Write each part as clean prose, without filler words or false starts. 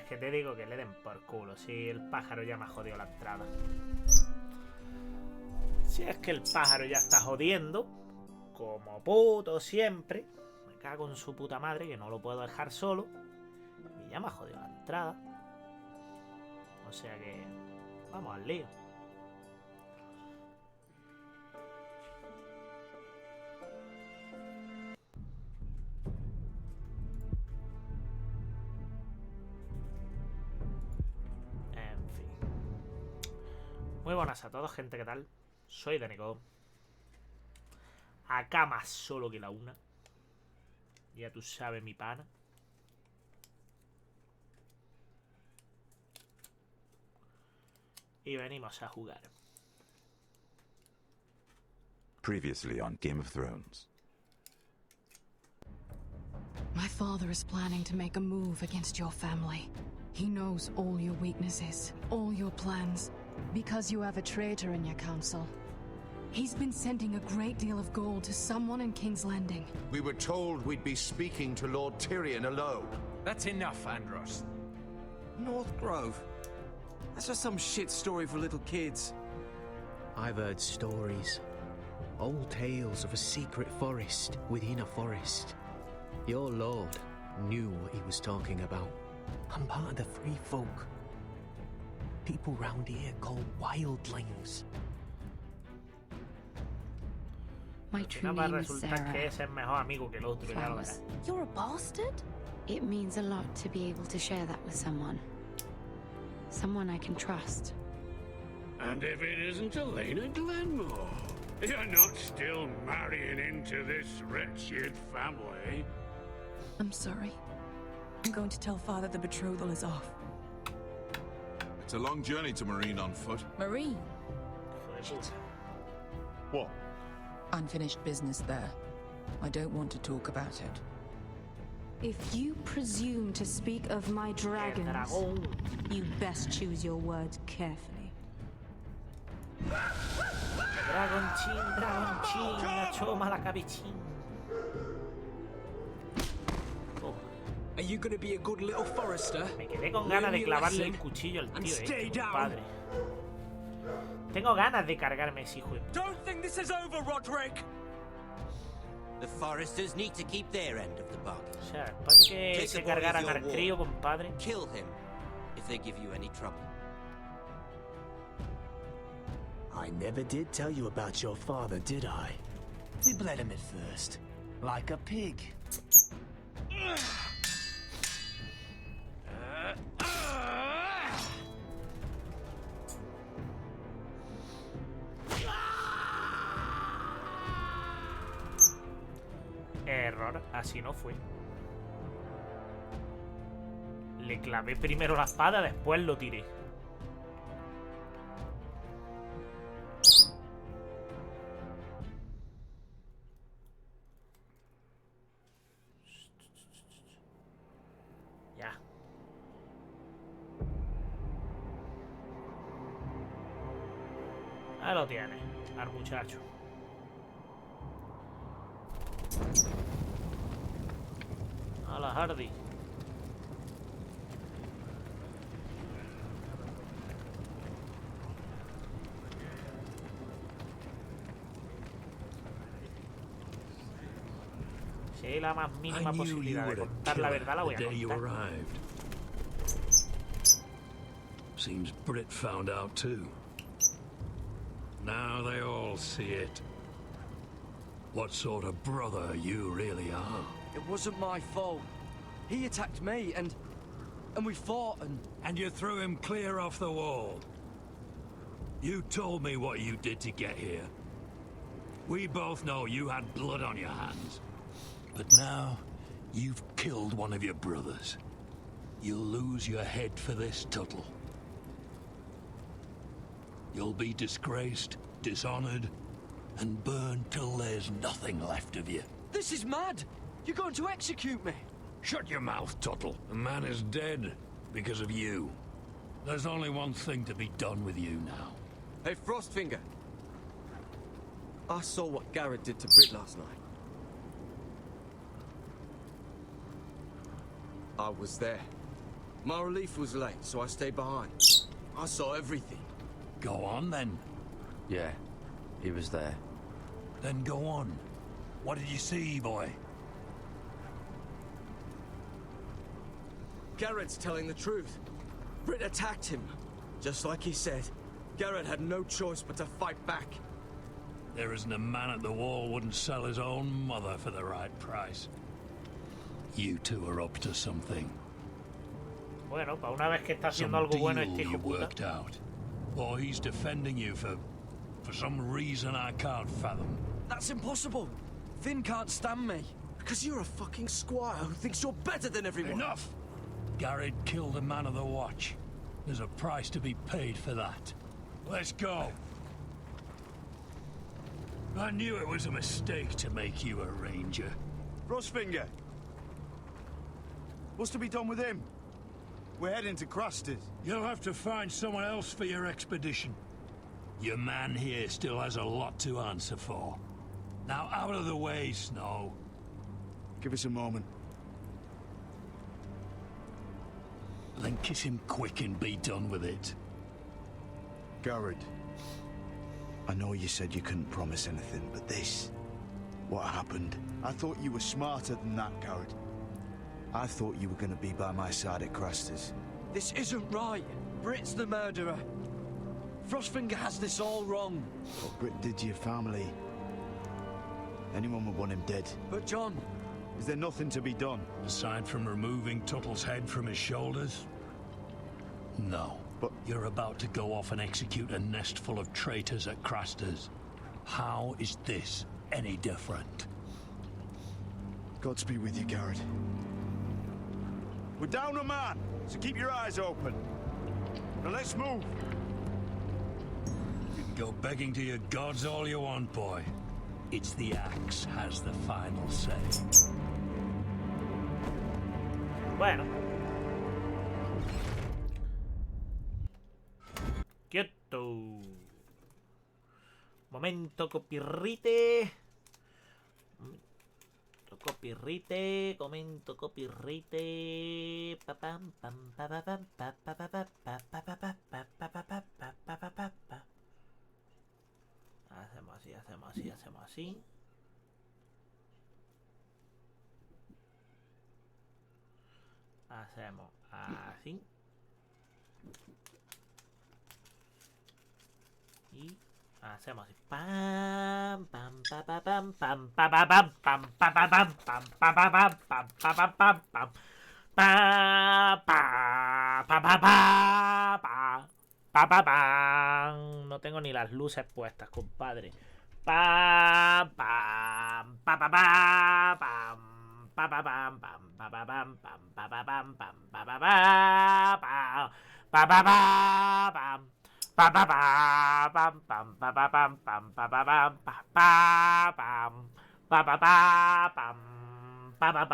es que te digo que le den por culo. Si el pájaro ya me ha jodido la entrada. Si es que el pájaro ya está jodiendo, como puto siempre, me cago en su puta madre que no lo puedo dejar solo. Y ya me ha jodido la entrada. O sea que vamos al lío. En fin. Muy buenas a todos, gente, ¿qué tal? Soy Danico. Acá más solo que la una. Ya tú sabes, mi pana. Y venimos a jugar. Previously on Game of Thrones. My father is planning to make a move against your family. He knows all your weaknesses, all your plans, because you have a traitor in your council. He's been sending a great deal of gold to someone in King's Landing. We were told we'd be speaking to Lord Tyrion alone. That's enough, Andros. North Grove? That's just some shit story for little kids. I've heard stories. Old tales of a secret forest within a forest. Your lord knew what he was talking about. I'm part of the free folk. People round here called wildlings. My true name is Sarah. Que ese es mejor amigo que el otro, ya lo verás. You're a bastard? It means a lot to be able to share that with someone. Someone I can trust. And if it isn't Elena Glenmore, you're not still marrying into this wretched family. I'm sorry. I'm going to tell Father the betrothal is off. It's a long journey to Marine on foot. Marine? What? Unfinished business there. I don't want to talk about it. If you presume to speak of my dragons, you best choose your words carefully. Dragon chin, la choma la cabecín. Oh. Are you gonna be a good little forester? Me quedé con ganas de clavarle el cuchillo al tío, padre. Tengo ganas de cargarme ese hijo de puta. Don't think this is over, Roderick! The foresters need to keep their end of the bargain. O sea, después de que cargaran al crío, compadre. Kill him if they give you any trouble. I never did tell you about your father, did I? We bled him at first, like a pig. Error, así no fue. Le clavé primero la espada, después lo tiré. Ya. Ahí lo tiene, al muchacho. A la Hardy. Si hay la más mínima posibilidad de contar la verdad, la voy a contar. Seems Brit found out too. Now they all see it. What sort of brother you really are. It wasn't my fault. He attacked me and we fought and... And you threw him clear off the wall. You told me what you did to get here. We both know you had blood on your hands. But now, you've killed one of your brothers. You'll lose your head for this, Tuttle. You'll be disgraced, dishonored, and burned till there's nothing left of you. This is mad! You're going to execute me! Shut your mouth, Tuttle. The man is dead because of you. There's only one thing to be done with you now. Hey, Frostfinger. I saw what Garrett did to Brit last night. I was there. My relief was late, so I stayed behind. I saw everything. Go on, then. Yeah, he was there. Then go on. What did you see, boy? Garrett's telling the truth. Brit attacked him. Just like he said. Garrett had no choice but to fight back. There isn't a man at the wall wouldn't sell his own mother for the right price. You two are up to something. Bueno, para una vez que está haciendo algo bueno este hijo puta. Worked out. Or he's defending you for some reason I can't fathom. That's impossible. Finn can't stand me. Because you're a fucking squire who thinks you're better than everyone. Enough! Garrett killed a man of the watch. There's a price to be paid for that. Let's go. I knew it was a mistake to make you a ranger. Frostfinger. What's to be done with him? We're heading to Cruster's. You'll have to find someone else for your expedition. Your man here still has a lot to answer for. Now out of the way, Snow. Give us a moment. Then kiss him quick and be done with it. Garrett. I know you said you couldn't promise anything, but this... what happened? I thought you were smarter than that, Garrett. I thought you were going to be by my side at Cruster's. This isn't right. Brit's the murderer. Frostfinger has this all wrong. What Brit did to your family... anyone would want him dead. But John... Is there nothing to be done? Aside from removing Tuttle's head from his shoulders? No. But you're about to go off and execute a nest full of traitors at Craster's. How is this any different? Godspeed with you, Garrett. We're down a man, so keep your eyes open. Now let's move. You can go begging to your gods all you want, boy. It's the axe has the final say. Bueno. Quieto. Momento copirrite. Copirrite. Comento copirrite. Papam pam papapam papapam papapam. Hacemos así, hacemos así, hacemos así. Hacemos así. Y hacemos así. Pam, pam, pam, pam, pam, pam, pam, pam, pam, pam, pam, pam, pam, pam, pam, pam, pam, pam, pam, pam. Pa, pa, pa, pa, pa, pa. Pa, pa, pa. No tengo ni las luces puestas, compadre. Pa, pa, pa, pa, pa, pam. Pa, pa, pam, pam, pa, pa, pam, pam, pa, pa, pam, pam, pa, pa, pa, pa. Pa, pa, pa, pam. Pa, pa, pa, pam, pam, pa, pa, pam, pam, pa, pa, pam, pa, pa, pam. Pa, pa, pa, pam. Pa, pa, pam. Pa,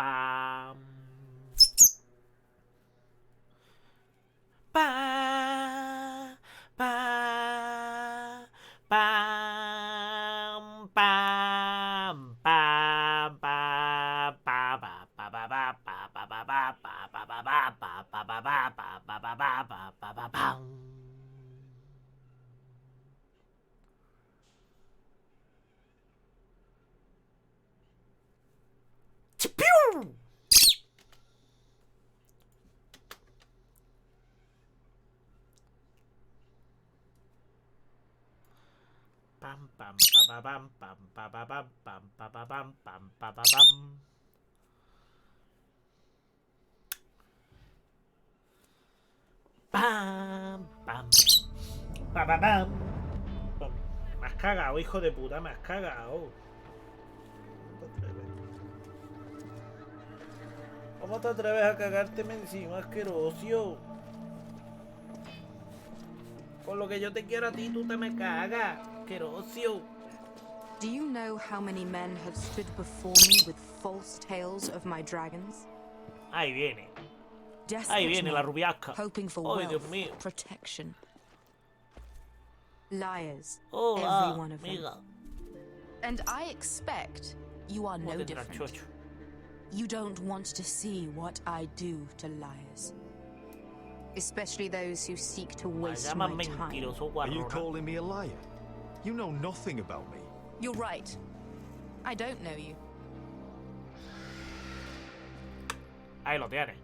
pa, pam, pam, pam, pam, pam. Pew! Pam pam pa pam pam pa pam pam pam pa pam pam pa pam. Pam pam pa pam. Me has cagado, hijo de puta, me has cagado. ¿Cómo te atreves a cagárteme encima, asqueroso? Con lo que yo te quiero a ti, tú te me cagas, asqueroso. Do you know how many men have stood before me with false tales of my dragons? Ahí viene. Ahí viene la rubiasca. Hoping for Ay, wealth, Dios mío. protection. Liars, Hola, every one of them. amiga. And I expect you are no different. You don't want to see what I do to liars. especially those who seek to waste llaman my time. mentiroso Are you guarrona. calling me a liar? You know nothing about me. You're right. I don't know you. Ahí lo tienes.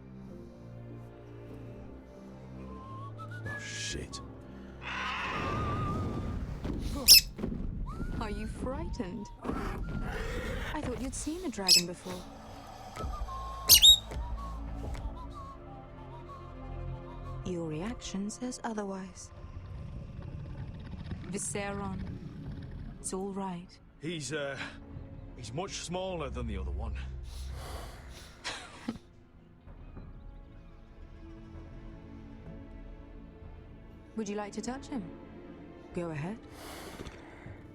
Oh, shit. Are you frightened? I thought you'd seen a dragon before. Your reaction says otherwise. Viseron. It's all right. He's much smaller than the other one. Would you like to touch him? Go ahead.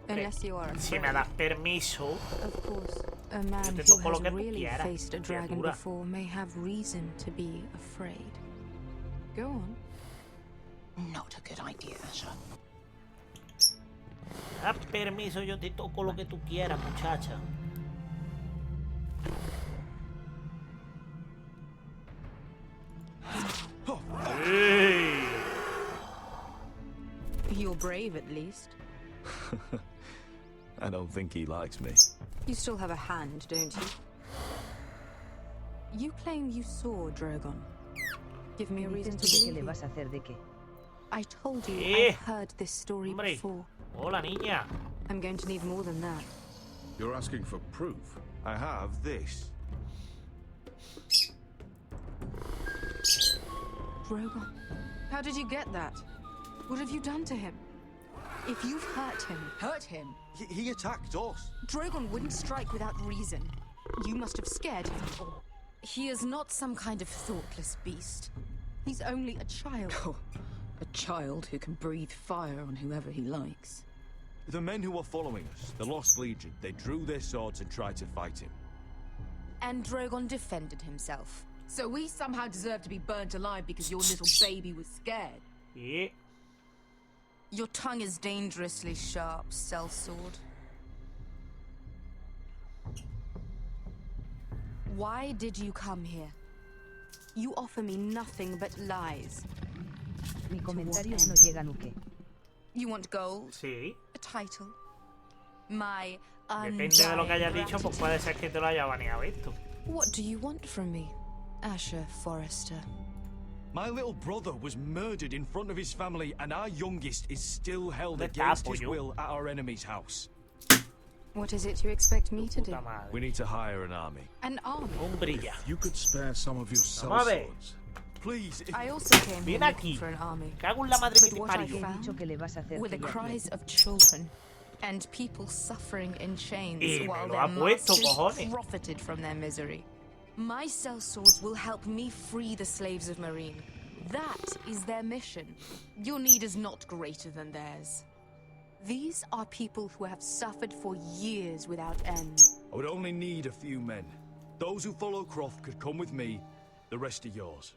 Unless you are Si me afraid. das permiso, Of course, a man te who toco lo has que tú really quieras, faced a dragon criatura. before may have reason to be afraid. Go on. Not a good idea, Asher. das permiso, yo te toco lo que tú quieras, muchacha. Hey. You're brave, at least. I don't think he likes me. You still have a hand, don't you? You claim you saw Drogon. Give me a reason to believe you. I told you I've heard this story Hombre. before. Hola, niña. I'm going to need more than that. You're asking for proof. I have this. Drogon, how did you get that? What have you done to him? If you've hurt him... Hurt him? He attacked us. Drogon wouldn't strike without reason. You must have scared him. He is not some kind of thoughtless beast. He's only a child. Oh, a child who can breathe fire on whoever he likes. The men who were following us, the Lost Legion, they drew their swords and tried to fight him. And Drogon defended himself. So we somehow deserve to be burnt alive because your little baby was scared? Yeah. Your tongue is dangerously sharp, sellsword. Why did you come here? You offer me nothing but lies. Mi comentarios no llegan, Uke. You want gold? Sí. A title? My Depende de lo que hayas dicho, pues puede ser que te lo haya baneado esto. What do you want from me, Asher Forrester? My little brother was murdered in front of his family, and our youngest is still held ¿Dónde está, against his pollo? will at our enemy's house. What is it you expect me to do? Puta madre. We need to hire an army. An army? Hombrilla. You could spare some of your Vamos a ver. sellswords. Please, if... I also came here Ven looking aquí. for an army. Cago en la madre que But te what I parió. found were the cries of children and people suffering in chains Y me while lo their ha puesto, masters cojones. profited from their misery. My sellswords will help me free the slaves of Marine. That is their mission. Your need is not greater than theirs. These are people who have suffered for years without end. I would only need a few men. Those who follow Croft could come with me. The rest are yours.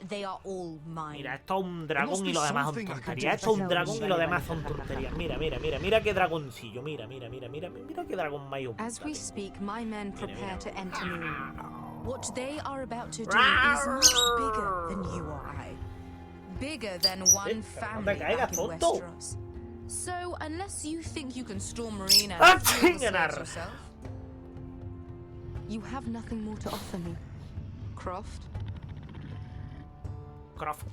They are all mine. Mira, esto es un dragón y lo demás son tonterías. Esto es un dragón y lo demás son tonterías. Mira, mira, mira, mira qué dragoncillo. Mira, mira, mira, mira, mira qué dragón más hijo As puta, we tío. speak, my men prepare to enter Marine. What they are about to do is much bigger than you or I. Bigger than one family back in Westeros. So, unless you think you can storm Marine and steal the slaves yourself, you have nothing more to offer me. Croft? Croft.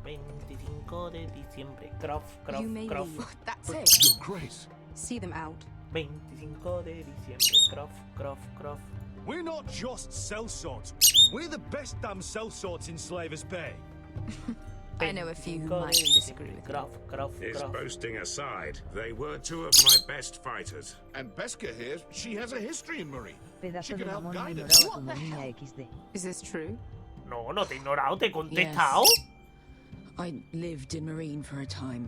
25 de diciembre. Croft. You may leave. That's But it. Your Grace. See them out. 25 de diciembre. Croft. We're not just sellswords. We're the best damn sellswords in Slavers Bay. I know a few who might disagree with me. This boasting aside, they were two of my best fighters. And Beska here, she has a history in Marine. She Pedazo can de help mamón guide me us. ignoraba como niña XD. Is this true? No, no te he ignorado, te he contestado. I lived in Marine for a time.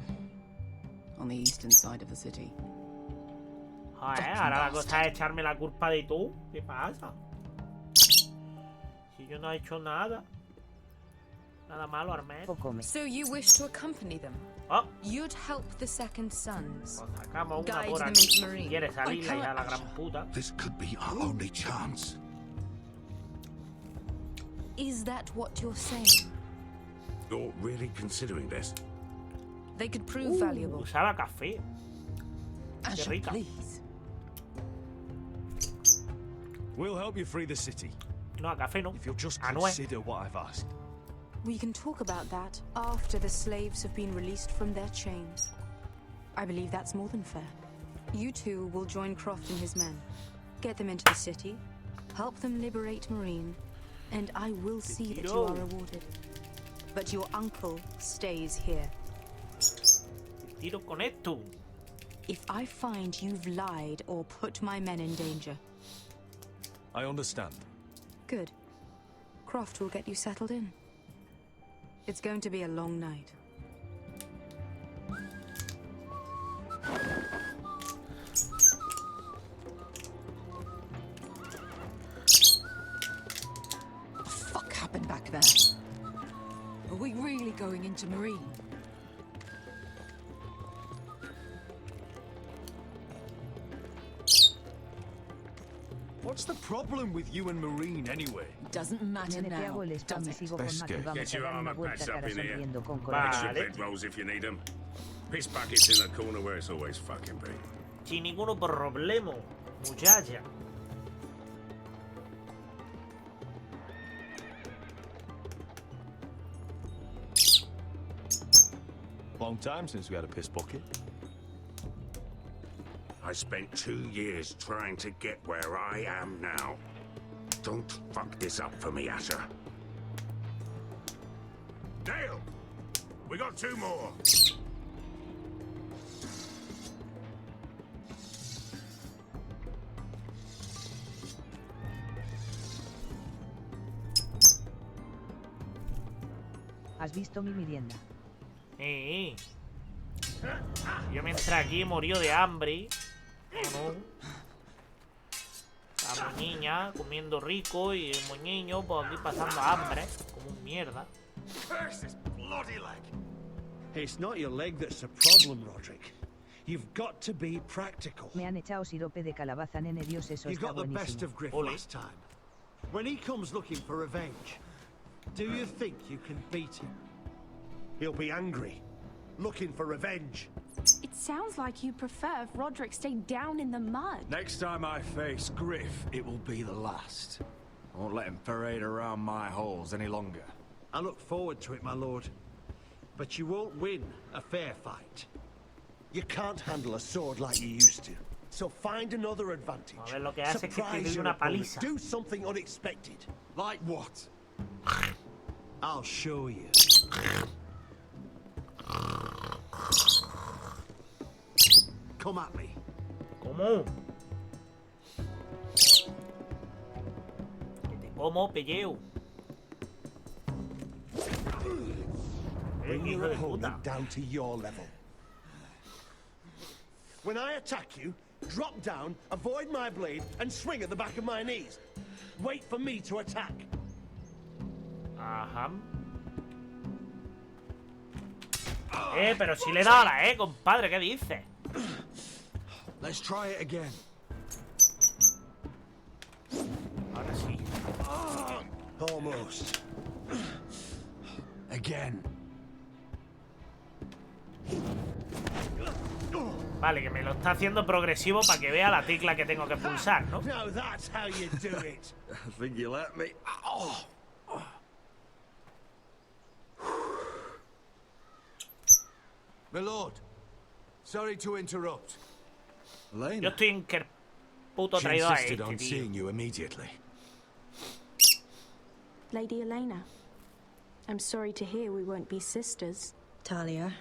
On the eastern side of the city. Joder, ahora la cosa es echarme la culpa de tú. ¿Qué pasa? Si yo no he hecho nada. Nada malo, Armet. So you wish to accompany them? Oh. You'd help the second sons. Pues sacamos una Guide por them aquí. into Marine. ¿Quieres salir la hija de la gran puta? This could be our only chance. Is that what you're saying? You're really considering this? They could prove valuable. Usaba café. As Qué you rica. please. We'll help you free the city. No, café no. If you'll just nuez. consider what I've asked. We can talk about that after the slaves have been released from their chains. I believe that's more than fair. You two will join Croft and his men. Get them into the city, help them liberate Marine, and I will see that you are rewarded. But your uncle stays here. Tiro con esto. If I find you've lied or put my men in danger. I understand. Good. Croft will get you settled in. It's going to be a long night. What the fuck happened back there? Are we really going into Marine? What's the problem with you and Marine anyway? Doesn't matter Nene, te now. hago el spam y sigo con Mac y vamos Get a your dar una armor vuelta patch up cara in here. sonriendo con Extra corazón. bedrolls if you need them. Piss buckets in the corner where it's always fucking been. Sin ninguno problema, muchacha. Long time since we had a piss bucket. I spent 2 years trying to get where I am now. Don't fuck this up for me, Asher. Dale! We got 2 more! ¿Has visto mi merienda? Yo mientras aquí murió de hambre. ¿O no? A mi niña comiendo rico y el niño pues aquí pasando hambre. Como un mierda. Curse this bloody leg! It's not your leg that's the problem, Roderick. You've got to be practical. Me han echado sirope de calabaza, nene, Dios, eso You está got the best buenísimo. of Griff last time. When he comes looking for revenge, do you think you can beat him? He'll be angry, looking for revenge. It sounds like you prefer if Roderick stayed down in the mud. Next time I face Griff, it will be the last. I won't let him parade around my halls any longer. I look forward to it, my lord. But you won't win a fair fight. You can't handle a sword like you used to. So find another advantage. A ver, lo que hace es que te Surprise doy your una opponent. paliza. Do something unexpected. Like what? I'll show you. Come at me. ¿Cómo? Que te como, pelleo. Bring hijo your de puta. opponent down to your level. When I attack you, drop down, avoid my blade, and swing at the back of my knees. Wait for me to attack. Ajá. Pero si le da la, compadre, ¿qué dices? Let's try it again. Ahora sí. Almost. Again. Vale, que me lo está haciendo progresivo para que vea la tecla que tengo que pulsar, ¿no? Now that's how you do it. I think you let me. Oh. My lord, sorry to interrupt. Yo estoy en que el puto She traidor a insisted este, on tío. seeing you immediately. Lady Elena, I'm sorry to hear we won't be sisters. Talia.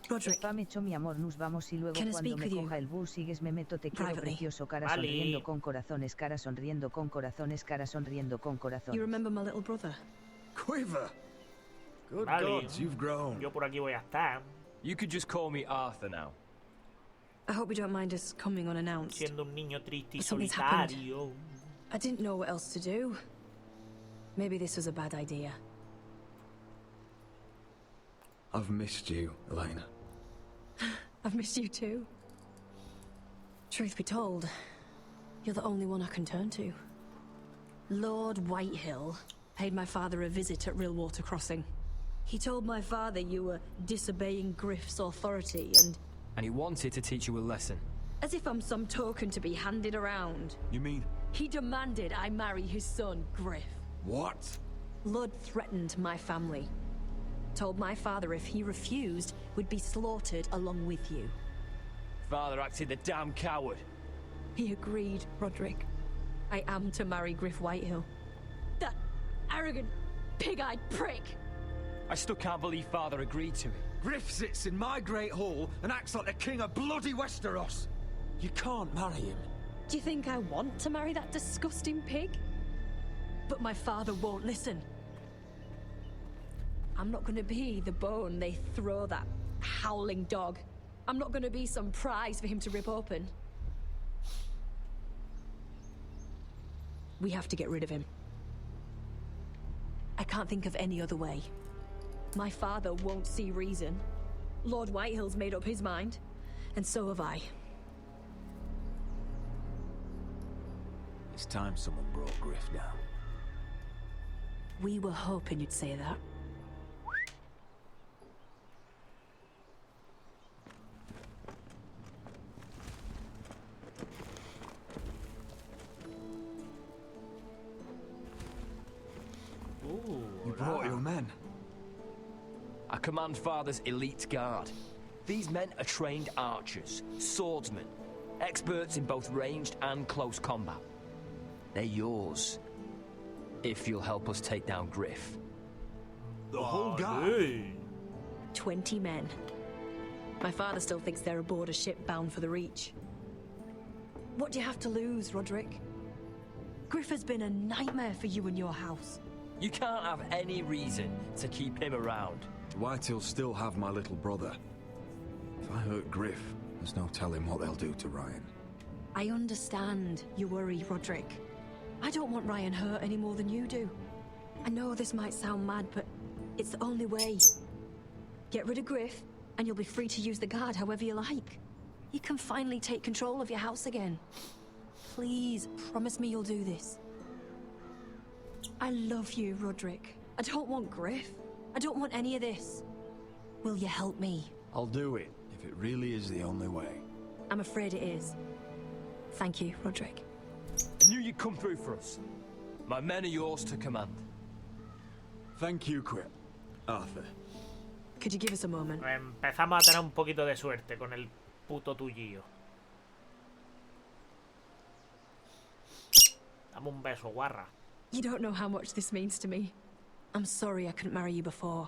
Roderick. Spam hecho, mi amor, nos vamos y luego Can I cuando speak me with you? coja el bus sigues me meto, te quiero Privately. precioso, cara Vale. sonriendo con corazones, cara sonriendo con corazones, cara sonriendo con corazones. You remember my little brother? Quiver. Good Vale. gods, you've grown. Yo por aquí voy a estar. You could just call me Arthur now. I hope you don't mind us coming unannounced. Siendo un niño triste y But something's happened. solitario. I didn't know what else to do. Maybe this was a bad idea. I've missed you, Elena. I've missed you too. Truth be told, you're the only one I can turn to. Lord Whitehill Paid my father a visit at Rillwater Crossing. He told my father you were disobeying Griff's authority and... And he wanted to teach you a lesson. As if I'm some token to be handed around. You mean... He demanded I marry his son, Griff. What? Lud threatened my family. Told my father if he refused, we'd be slaughtered along with you. Father acted the damn coward. He agreed, Roderick. I am to marry Griff Whitehill. That arrogant, pig-eyed prick! I still can't believe Father agreed to it. Griff sits in my great hall and acts like the king of bloody Westeros. You can't marry him. Do you think I want to marry that disgusting pig? But my father won't listen. I'm not gonna be the bone they throw that howling dog. I'm not gonna be some prize for him to rip open. We have to get rid of him. I can't think of any other way. My father won't see reason. Lord Whitehill's made up his mind, and so have I. It's time someone brought Griff down. We were hoping you'd say that. You brought your men. I command Father's elite guard. These men are trained archers, swordsmen, experts in both ranged and close combat. They're yours, if you'll help us take down Griff. The whole guard? 20 men. My father still thinks they're aboard a ship bound for the Reach. What do you have to lose, Roderick? Griff has been a nightmare for you and your house. You can't have any reason to keep him around. Whitehill'll still have my little brother. If I hurt Griff, there's no telling what they'll do to Ryan. I understand your worry, Roderick. I don't want Ryan hurt any more than you do. I know this might sound mad, but it's the only way. Get rid of Griff, and you'll be free to use the guard however you like. You can finally take control of your house again. Please, promise me you'll do this. I love you, Roderick. I don't want Griff. I don't want any of this. Will you help me? I'll do it, if it really is the only way. I'm afraid it is. Thank you, Roderick. I knew you'd come through for us. My men are yours to command. Thank you, Quip. Arthur. Could you give us a moment? Empezamos a tener un poquito de suerte con el puto tullío. Dame un beso, guarra. You don't know how much this means to me. I'm sorry I couldn't marry you before.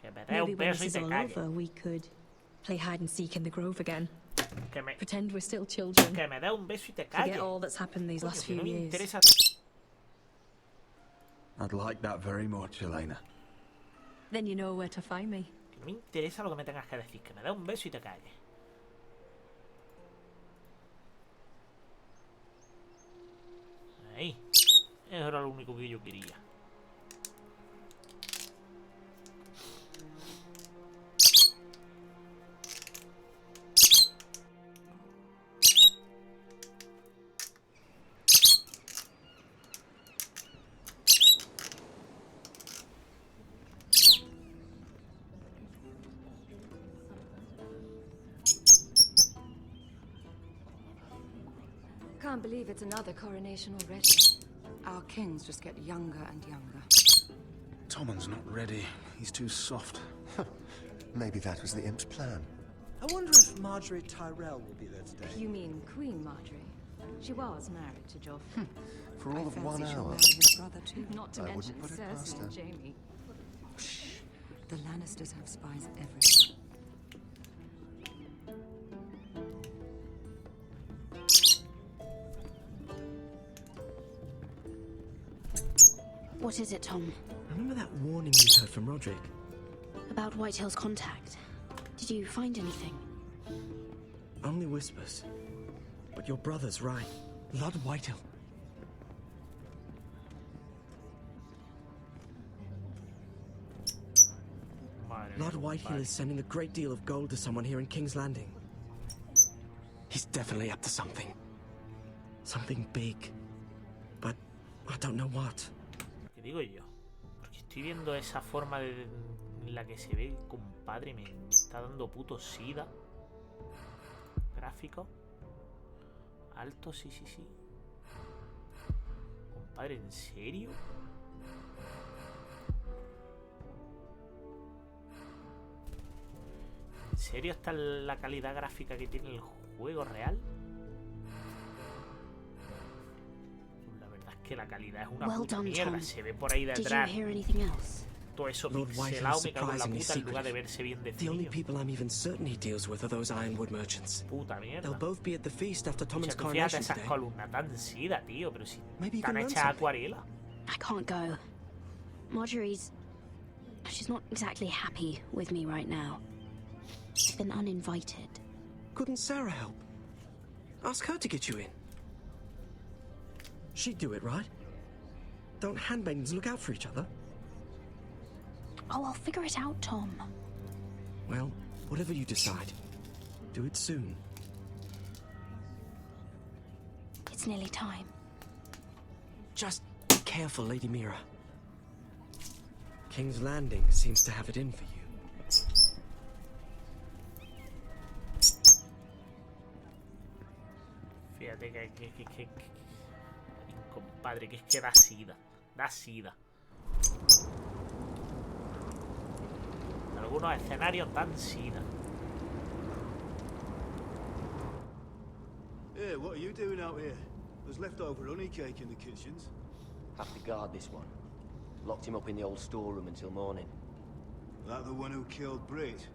Que me dé un beso y te calles. We could play hide and seek in the grove again. Que me... Pretend we're still children. Que me dé un beso y te calles. Forget all that's happened these last few years. Interesa... I'd like that very much, Elena. Then you know where to find me. Que no me interesa lo que me tengas que decir. Que me dé un beso y te calles. Ahí. Eso era lo único que yo quería. Can't believe it's another coronation already. Our kings just get younger and younger. Tommen's not ready. He's too soft. Maybe that was the imp's plan. I wonder if Marjorie Tyrell will be there today. You mean Queen Marjorie? She was married to Joffrey. For all of 1 she'll hour. marry his brother too. Not to I mention wouldn't put it past Cersei her. and Jaime. The Lannisters have spies everywhere. What is it, Tom? Remember that warning you heard from Roderick? About Whitehill's contact. Did you find anything? Only whispers. But your brother's right. Lord Whitehill. Lord Whitehill is sending a great deal of gold to someone here in King's Landing. He's definitely up to something. Something big. But I don't know what. ¿Qué digo yo? estoy viendo esa forma en la que se ve, compadre, me está dando puto sida. Gráfico. Alto, sí. Compadre, ¿en serio? ¿En serio está la calidad gráfica que tiene el juego real? La verdad es que la calidad es una puta mierda. Se ve por ahí detrás todo eso pixelado, me cago en la puta, en lugar de verse bien The only definido. people I'm even certain he deals with are those ironwood merchants. Puta mierda. They'll both be at the feast after O Tommen's sea, tú fíjate coronation esas today. columnas tan sida, tío, pero si Maybe you están can learn hechas something. acuarela. I can't go. She's not exactly happy with me right now. I've been uninvited. Couldn't Sarah help? Ask her to get you in. She'd do it, right? Don't handmaidens look out for each other? Oh, I'll figure it out, Tom. Well, whatever you decide, do it soon. It's nearly time. Just be careful, Lady Mira. King's Landing seems to have it in for you. Fíjate que compadre, que es que da sida. Da sida. Algunos escenarios dan sida. Hey, what are you doing out here? There's leftover honey cake in the kitchens. Have to guard this one. Locked him up in the old storeroom until morning. That the one who killed Brit?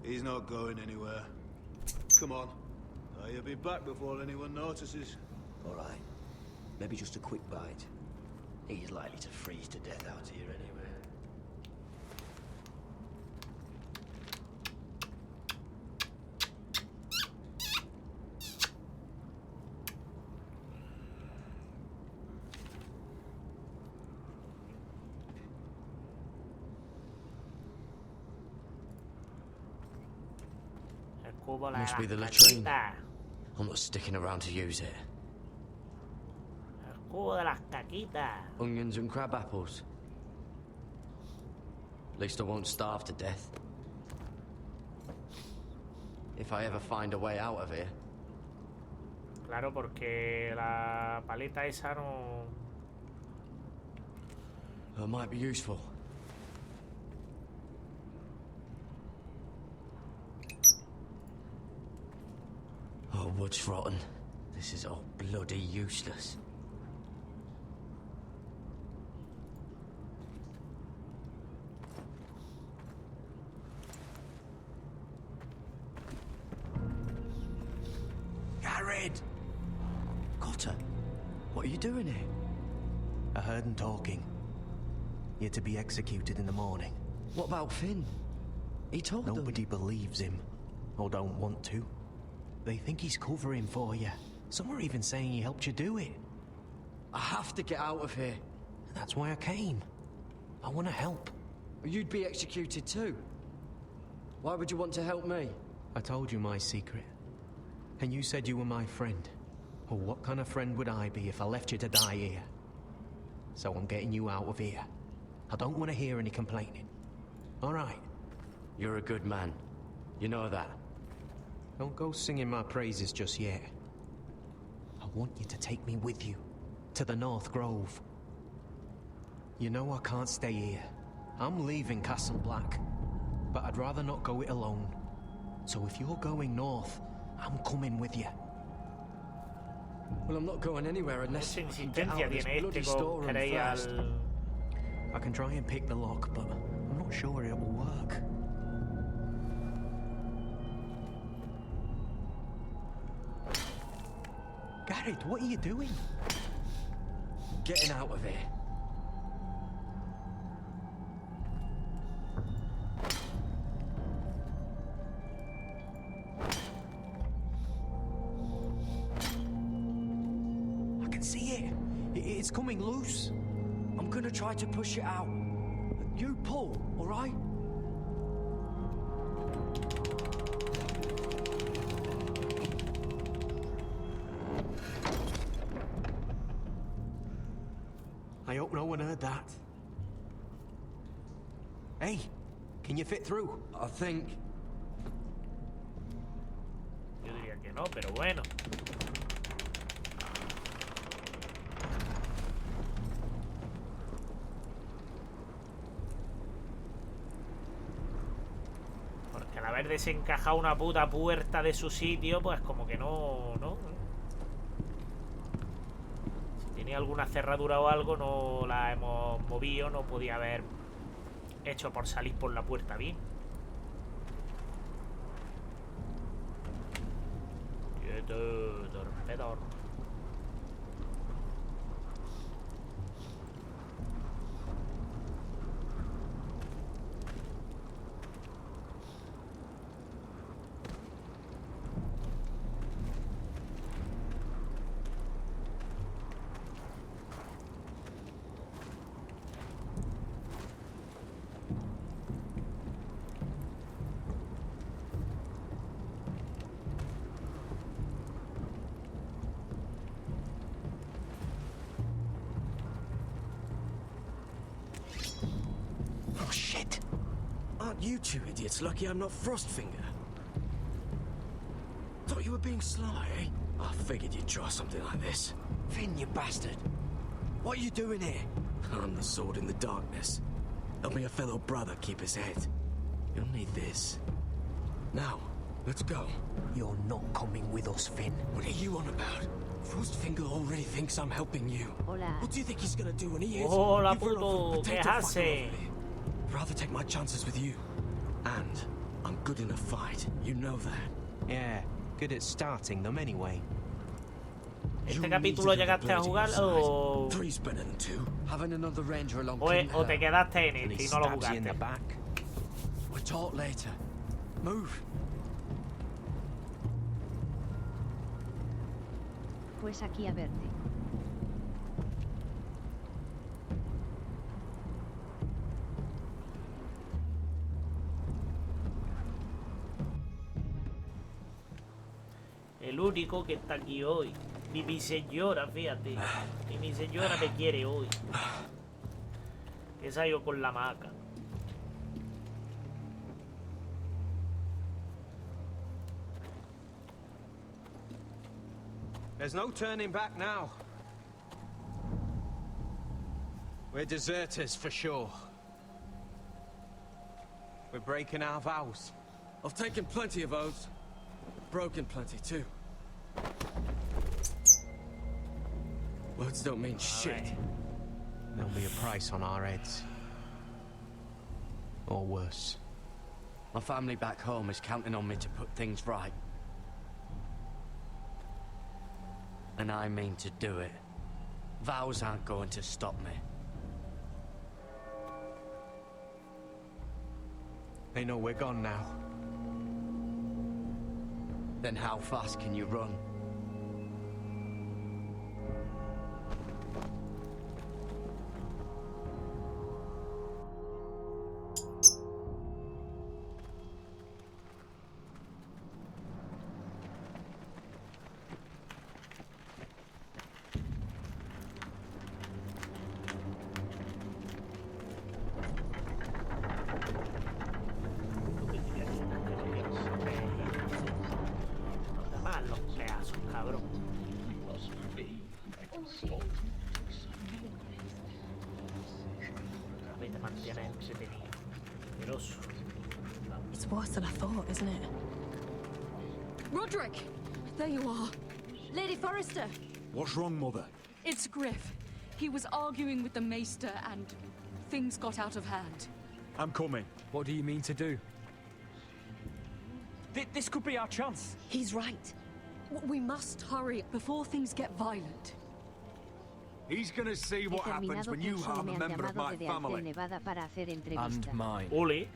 He's not going anywhere. Come on. He'll be back before anyone notices. All right. Maybe just a quick bite. He's likely to freeze to death out here anyway. Must be the latrine. I'm not sticking around to use it. El cubo de las caquitas. Onions and crab apples. At least I won't starve to death. If I ever find a way out of here. Claro, porque la paleta esa no... It might be useful. Oh, wood's rotten. This is all bloody useless. Garrett! Cotter, what are you doing here? I heard him talking. You're to be executed in the morning. What about Finn? He told them. Nobody believes him, or don't want to. They think he's covering for you. Some are even saying he helped you do it. I have to get out of here. That's why I came. I want to help. You'd be executed too. Why would you want to help me? I told you my secret. And you said you were my friend. Well, what kind of friend would I be if I left you to die here? So I'm getting you out of here. I don't want to hear any complaining. All right? You're a good man. You know that. Don't go singing my praises just yet. I want you to take me with you. To the North Grove. You know I can't stay here. I'm leaving Castle Black. But I'd rather not go it alone. So if you're going north, I'm coming with you. Well, I'm not going anywhere unless I can get out of this bloody storeroom first. I can try and pick the lock, but I'm not sure it will work. Garrett, what are you doing? Getting out of here. I can see it. It's coming loose. I'm gonna try to push it out. You pull, all right? one heard that. Hey, can you fit through? I think. Yo diría que no, pero bueno. Porque al haber desencajado una puta puerta de su sitio, pues como que no... Si tenía alguna cerradura o algo, no la hemos movido, no podía haber hecho por salir por la puerta bien. Quieto, torpedor. Oh, shit. Aren't you two idiots lucky I'm not Frostfinger? Thought you were being sly, eh? I figured you'd try something like this. Finn, you bastard. What are you doing here? I'm the sword in the darkness. Help me a fellow brother keep his head. You'll need this. Now, let's go. You're not coming with us, Finn. What are you on about? Frostfinger already thinks I'm helping you. Hola. What do you think he's gonna do when he hears Hola, you've run off puto. with ¿Qué potato fucker hace? over me? I'd rather take my chances with you. And I'm good in a fight. You know that. Yeah, good at starting them anyway. ¿Este capítulo llegaste a jugar o...? Three's better than two. Having another ranger along O te quedaste en este y no lo jugaste? We'll talk later. Move. Pues aquí a verte. El único que está aquí hoy. Ni mi señora, fíjate. Ni mi señora me quiere hoy. Esa yo con la hamaca. There's no turning back now. We're deserters for sure. We're breaking our vows. I've taken plenty of oaths. Broken plenty too. Words don't mean shit. There'll be a price on our heads. Or worse. My family back home is counting on me to put things right. And I mean to do it. Vows aren't going to stop me. They know we're gone now. Then how fast can you run? Los pedazos, cabrón. A mí te mantiene entretenido. Asqueroso. It's worse than I thought, isn't it? Roderick! There you are. Lady Forrester! What's wrong, Mother? It's Griff. He was arguing with the Maester and things got out of hand. I'm coming. What do you mean to do? This could be our chance. He's right. We must hurry before things get violent. He's gonna see what happens when you harm a member of my family. And mine. Ole.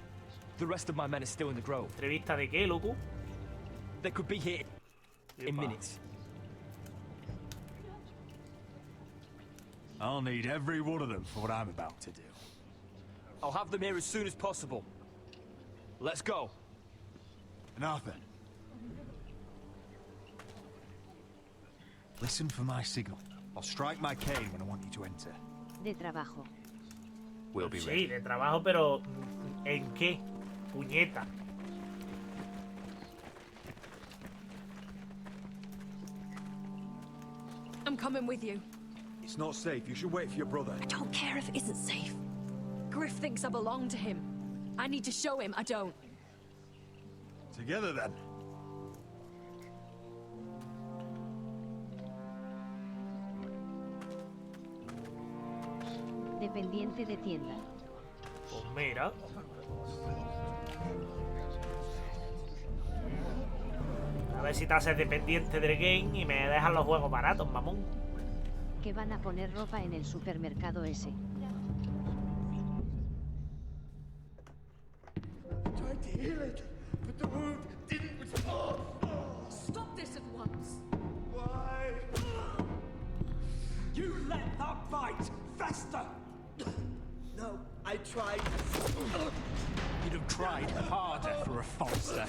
The rest of my men are still in the grove. ¿Entrevista de qué, loco? They could be here in Yepa. minutes. I'll need every one of them for what I'm about to do. I'll have them here as soon as possible. Let's go. Arthur. Listen for my signal. I'll strike my cane when I want you to enter. De trabajo. We'll be Sí, ready. de trabajo, pero ¿en qué? Puñeta. I'm coming with you. It's not safe. You should wait for your brother. I don't care if it isn't safe. Griff thinks I belong to him. I need to show him I don't. Together then. Dependiente de tienda. Pues mira. A ver si te haces dependiente del game y me dejan los juegos baratos, mamón. Que van a poner ropa en el supermercado ese. Tried to heal it, but the wound didn't respond. Stop this at once. Why? You let that fight fester! No, I tried. You'd have tried harder for a Forrester.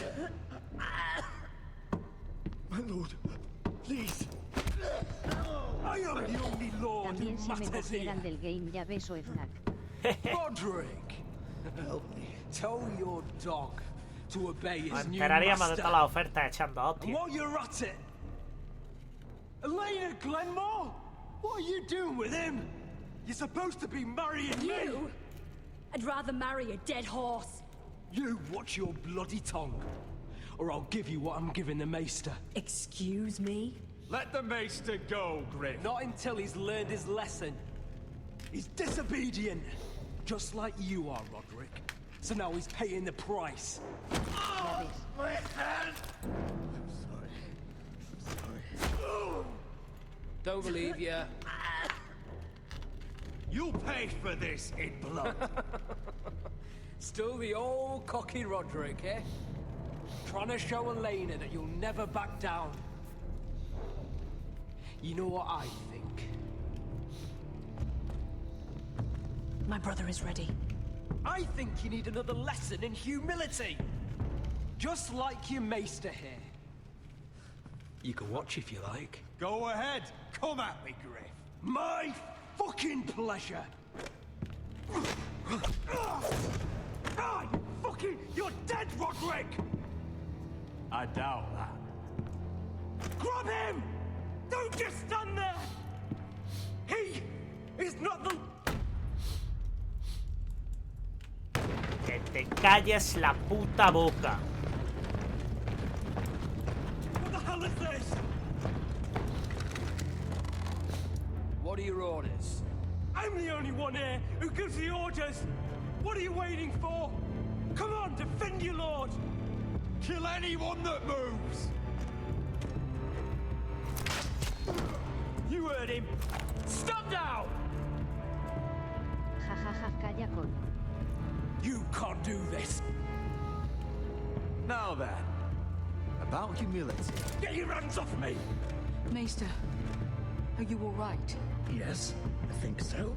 My lord, please. I am the only lord who También se me matters here. cogieran del game ya beso Efnak. Roderick! Help me. Tell your dog to obey his new Esperaríamos de master. todas las ofertas echando And hostias. while you're at it, Elena Glenmore, what are you doing with him? You're supposed to be marrying me. You? I'd rather marry a dead horse. You watch your bloody tongue, or I'll give you what I'm giving the Maester. Excuse me? Let the Maester go, Griff. Not until he's learned his lesson. He's disobedient, just like you are, Roderick. So now he's paying the price. Oh, my hand! I'm sorry. Don't believe ya. You'll pay for this in blood. Still the old cocky Roderick, eh? Trying to show Elena that you'll never back down. You know what I think? My brother is ready. I think you need another lesson in humility. Just like your Maester here. You can watch if you like. Go ahead. Come at me, Griff. My fucking pleasure. Ah, you fucking... You're dead, Roderick! I doubt that. Grab him! Don't just stand there! He is not the... Que te calles la puta boca. What the hell is this? What are your orders? I'm the only one here who gives the orders. What are you waiting for? Come on, defend your lord. Kill anyone that moves. You heard him. Stop now! Jajaja, calla con. You can't do this. Now then, about humility. Get your hands off me! Maester, are you all right? Yes, I think so.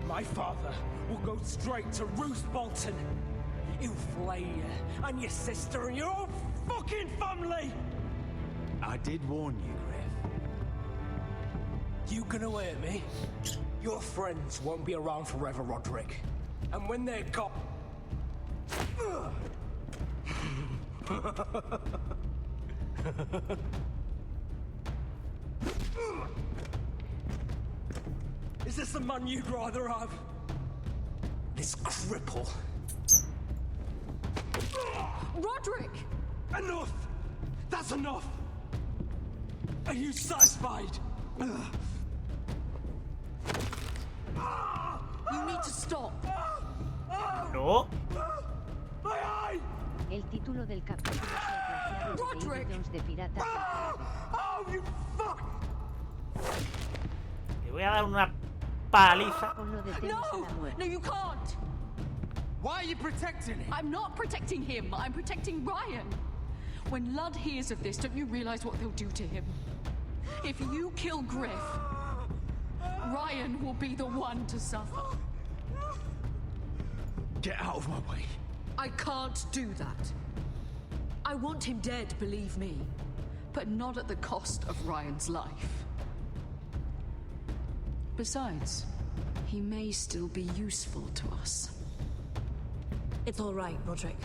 My father will go straight to Roose Bolton. He'll flay you and your sister and your whole fucking family! I did warn you, Griff. You gonna hurt me? Your friends won't be around forever, Roderick. And when they're gone... Is this the man you'd rather have? This cripple. Roderick! Enough! That's enough! Are you satisfied? You need to stop. No. My eye! El título del capítulo se ha plagiado de David Jones de Piratas. Oh, you fuck! Le voy a dar una paliza. Con lo de Temes a la muerte. No, you can't. Why are you protecting him? I'm not protecting him. I'm protecting Ryan. When Ludd hears of this, don't you realize what they'll do to him? If you kill Griff, Ryan will be the one to suffer. Get out of my way. I can't do that. I want him dead, believe me. But not at the cost of Ryan's life. Besides, He may still be useful to us. It's all right, Roderick.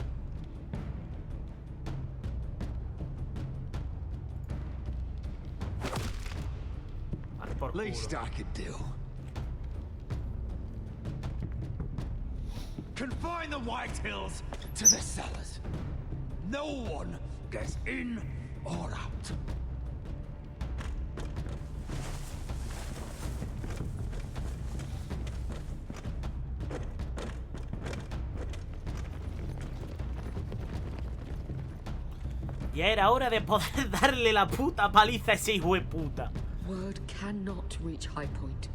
Least I could do. Confine the White Hills to the cellars. No one gets in or out. Ya era hora de poder darle la puta paliza a ese hijo de puta. Word cannot reach High Point.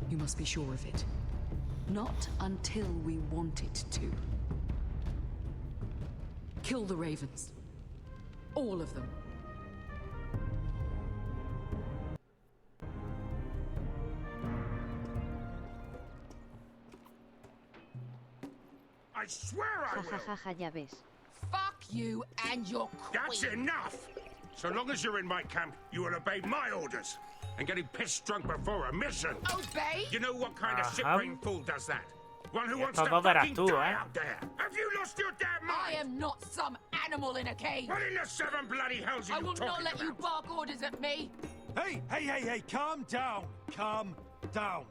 You must be sure of it. Not until we want it to. Kill the ravens. All of them. I swear I will! Jajaja, ya ves. Fuck you and your queen. That's enough! So long as you're in my camp, you will obey my orders. And getting pissed drunk before a mission. Obey? You know what kind of shit-brained fool does that? One who wants to todo verás fucking tú, die out there. Have you lost your damn mind? I am not some animal in a cage. What in the seven bloody hells are I you will talking not let about? you bark orders at me. Hey, calm down. Calm down.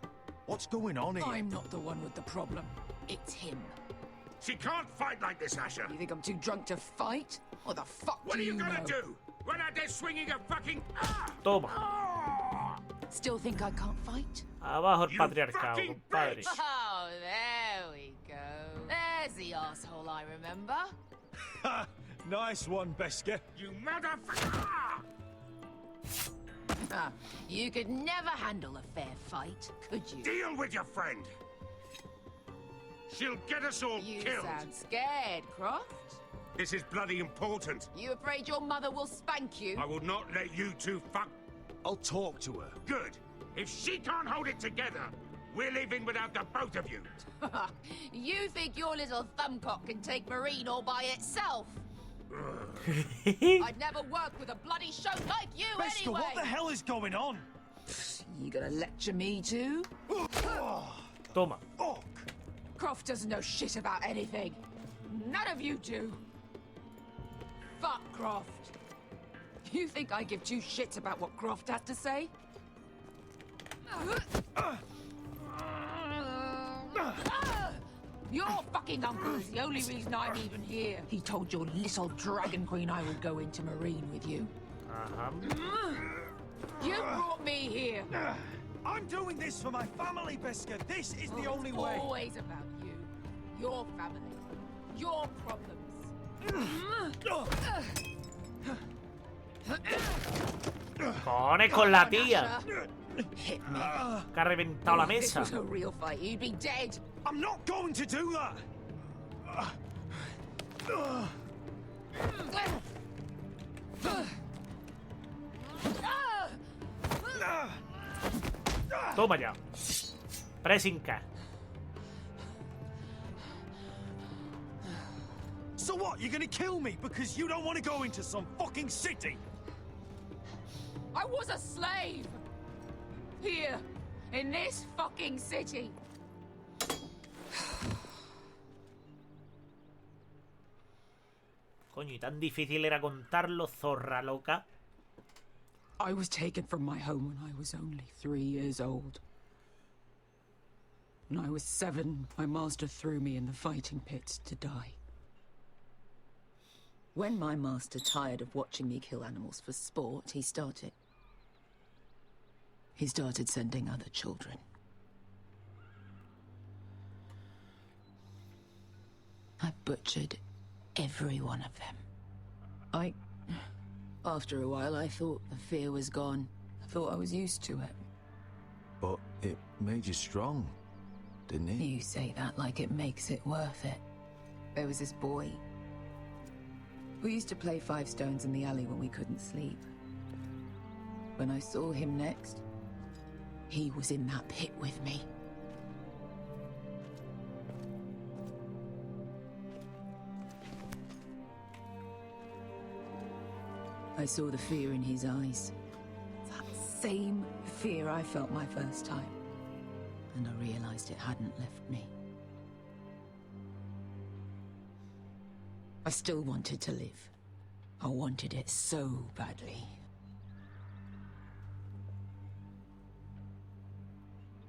What's going on here? I'm not the one with the problem. It's him. She can't fight like this, Asher. You think I'm too drunk to fight? What the fuck What do are you know? gonna do? Run out there swinging a fucking... Toma. Still think I can't fight? Abajo el patriarcado, compadre. Oh, there we go. There's the asshole I remember. Ha! Nice one, Beskar. You motherfucker! You could never handle a fair fight, could you? Deal with your friend. She'll get us all You killed. sound scared, Croft. This is bloody important. You afraid your mother will spank you? I will not let you two fuck. I'll talk to her. Good. If she can't hold it together, we're leaving without the both of you. You think your little thumbcock can take Marine all by itself? I'd never work with a bloody show like you Beskar, anyway! what the hell is going on? You gonna lecture me too? Toma. Croft doesn't know shit about anything. None of you do. Fuck Croft. You think I give two shits about what Croft had to say? Your fucking uncle is the only reason I'm even here. He told your little dragon queen I would go into Marine with you. You brought me here. I'm doing this for my family, Beskar. This is the only way. It's always about you. Your family. Your problems. Cojones con la tía. Hit me. Que ha reventado la If this mesa. was a real fight, you'd be dead. I'm not going to do that. Toma ya. Pressing K. So what? You're gonna kill me because you don't want to go into some fucking city? I was a slave. Here. In this fucking city. Coño, y tan difícil era contarlo, zorra loca. I was taken from my home when I was only 3 years old. When I was 7, my master threw me in the fighting pits to die. When my master tired of watching me kill animals for sport, he started sending other children. I butchered every one of them. After a while, I thought the fear was gone. I thought I was used to it. But it made you strong, didn't it? You say that like it makes it worth it. There was this boy. We used to play 5 stones in the alley when we couldn't sleep. When I saw him next, he was in that pit with me. I saw the fear in his eyes. That same fear I felt my first time. and I realized it hadn't left me. I still wanted to live. I wanted it so badly.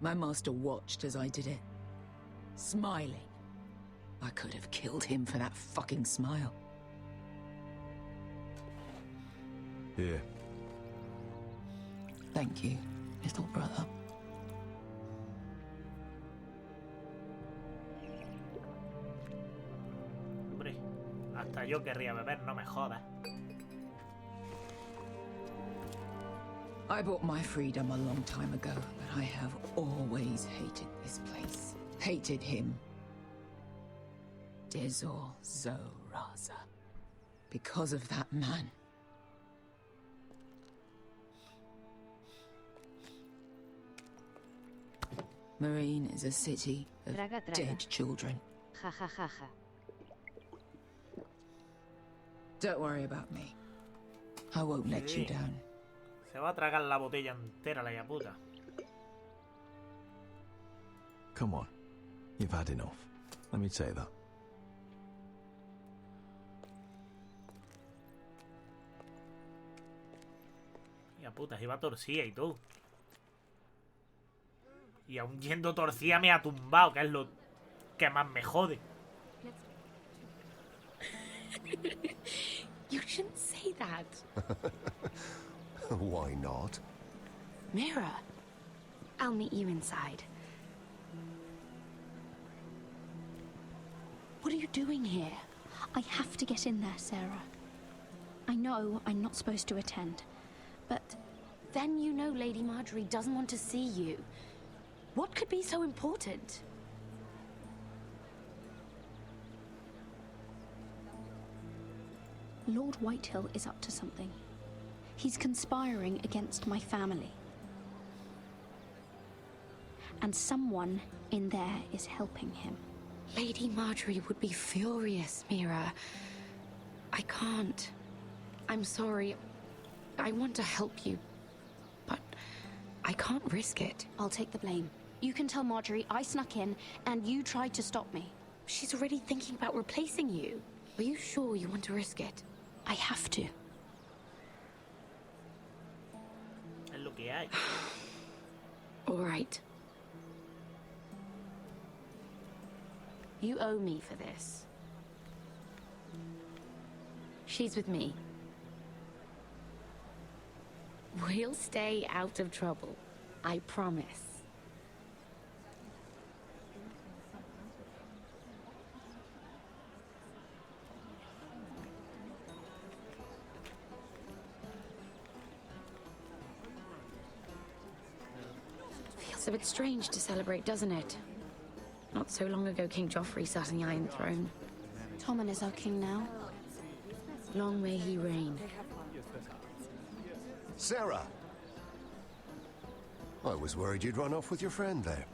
My master watched as I did it, smiling. I could have killed him for that fucking smile. Here. Thank you, little brother. Hombre, hasta yo querría beber, no me jodas. I bought my freedom a long time ago, but I have always hated this place. Hated him. Dezor Zoraza. Because of that man. Marine is a city of dead children. Ja, ja, ja, ja. Don't worry about me. I won't let you down. Se va a tragar la botella entera, la puta. Come on. You've had enough. Let me say that. Ya puta, iba torcida y tú. Y aún yendo torcida me ha tumbado, que es lo que más me jode. You shouldn't say that. Why not? Mira, I'll meet you inside. What are you doing here? I have to get in there, Sarah. I know I'm not supposed to attend, but then you know Lady Marjorie doesn't want to see you. What could be so important? Lord Whitehill is up to something. He's conspiring against my family. And someone in there is helping him. Lady Marjorie would be furious, Mira. I can't. I'm sorry. I want to help you, but I can't risk it. I'll take the blame. You can tell Marjorie I snuck in and you tried to stop me. She's already thinking about replacing you. Are you sure you want to risk it? I have to. Es lo que hay. All right. You owe me for this. She's with me. We'll stay out of trouble. I promise. Feels a bit strange to celebrate, doesn't it? Not so long ago, King Joffrey sat on the Iron Throne. Tommen is our king now. Long may he reign. Sarah! I was worried you'd run off with your friend there.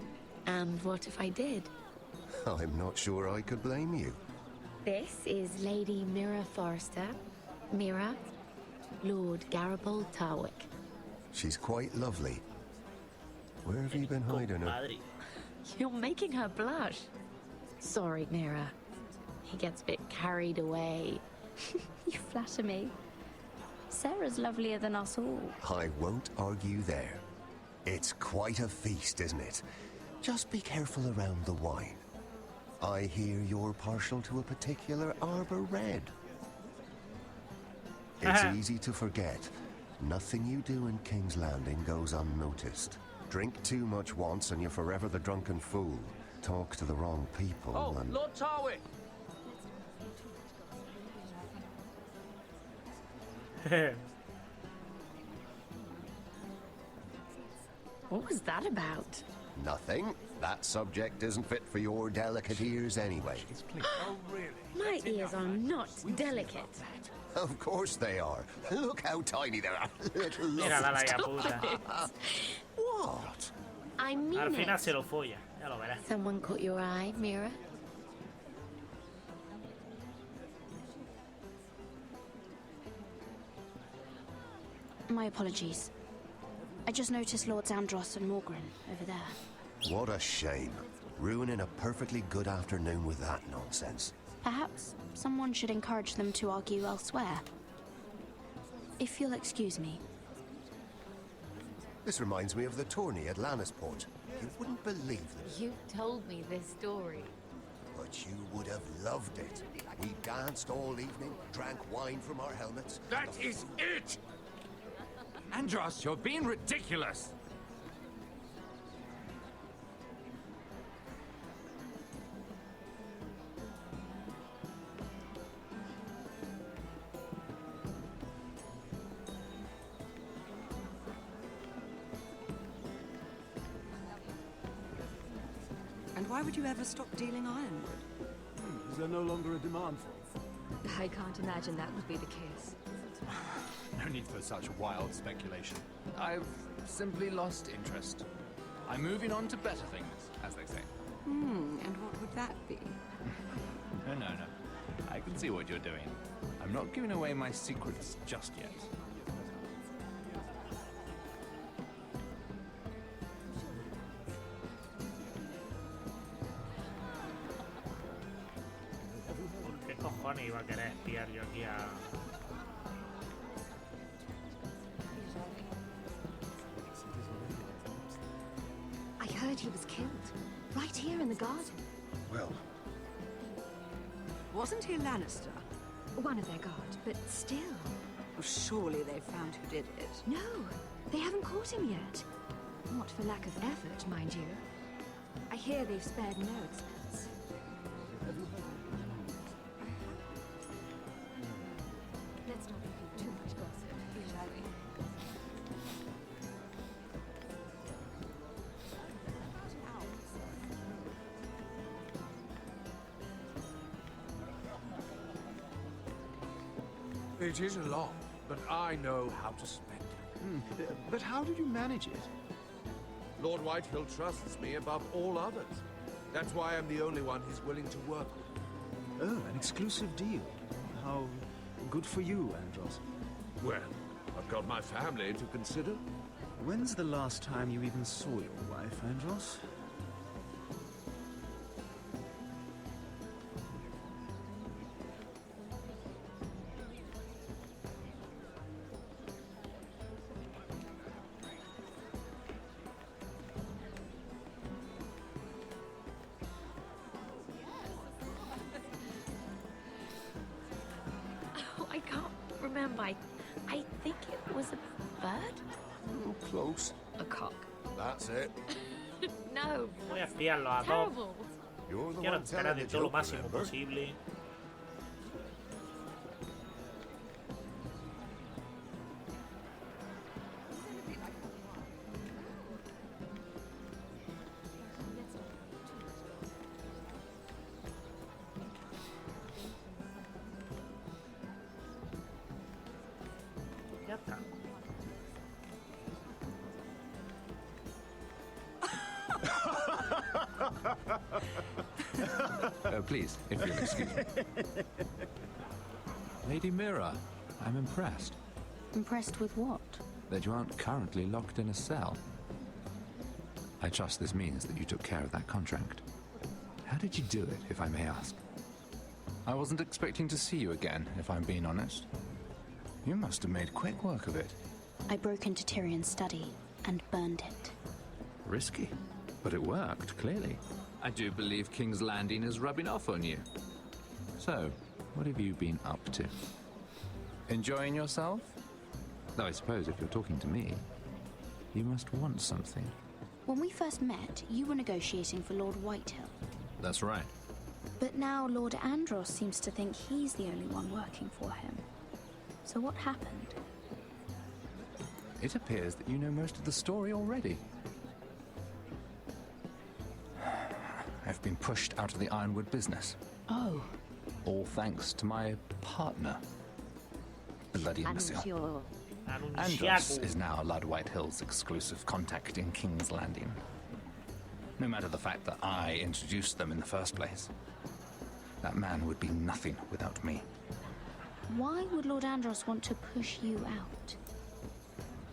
And what if I did? I'm not sure I could blame you. This is Lady Mira Forrester. Mira, Lord Garibald Tarwick. She's quite lovely. Where have you been hiding her? You're making her blush. Sorry, Mira. He gets a bit carried away. You flatter me. Sarah's lovelier than us all. I won't argue there. It's quite a feast, isn't it? Just be careful around the wine. I hear you're partial to a particular Arbor Red. It's easy to forget. Nothing you do in King's Landing goes unnoticed. Drink too much once and you're forever the drunken fool. Talk to the wrong people and... Lord Tarwick! What was that about? Nothing. That subject isn't fit for your delicate ears anyway. Oh, really? My ears are not delicate. Of course they are. Look how tiny they are. Little Mírala la ya puta. What? I mean Al final it. se lo folla. Ya lo verás. Someone caught your eye, Mira? My apologies. I just noticed Lords Andros and Morgren over there. What a shame. Ruining a perfectly good afternoon with that nonsense. Perhaps someone should encourage them to argue elsewhere. If you'll excuse me. This reminds me of the tourney at Lannisport. You wouldn't believe it. You told me this story. But you would have loved it. We danced all evening, drank wine from our helmets. That is it! Andros, you're being ridiculous! And why would you ever stop dealing ironwood? Is there no longer a demand for it? I can't imagine that would be the case. No need for such wild speculation. I've simply lost interest. I'm moving on to better things, as they say. And what would that be? No. I can see what you're doing. I'm not giving away my secrets just yet. ¿Qué cojones iba a querer espiar yo aquí a...? I heard he was killed. Right here in the garden. Well... Wasn't he Lannister? One of their guard, but still. Well, surely they found who did it. No, they haven't caught him yet. Not for lack of effort, mind you. I hear they've spared no expense. Let's not repeat too much gossip, shall we? It is a lot, but I know how to spend it. But how did you manage it? Lord Whitehill trusts me above all others. That's why I'm the only one he's willing to work with. Oh, an exclusive deal. How good for you, Andros. Well, I've got my family to consider. When's the last time you even saw your wife, Andros? I can't remember. I think it was a bird? Close. A cock. That's it. No. Voy a espiarlo a todos. Terrible. You're the Quiero one enterar telling de the todo lo joke, máximo remember? posible. Ya está. Please, if you'll excuse me. Lady Mira, I'm impressed Impressed with what? that you aren't currently locked in a cell. I trust this means that you took care of that contract. How did you do it, if I may ask? I wasn't expecting to see you again, if I'm being honest. You must have made quick work of it. I broke into Tyrion's study and burned it. Risky, but it worked, clearly. I do believe King's Landing is rubbing off on you. So, what have you been up to? Enjoying yourself? Though I suppose if you're talking to me, you must want something. When we first met, you were negotiating for Lord Whitehill. That's right. But now Lord Andros seems to think he's the only one working for him. So what happened? It appears that you know most of the story already. I've been pushed out of the ironwood business. Oh. All thanks to my partner. Bloody imbecile. Andros is now Lord Whitehill's exclusive contact in King's Landing. No matter the fact that I introduced them in the first place. That man would be nothing without me. Why would Lord Andros want to push you out?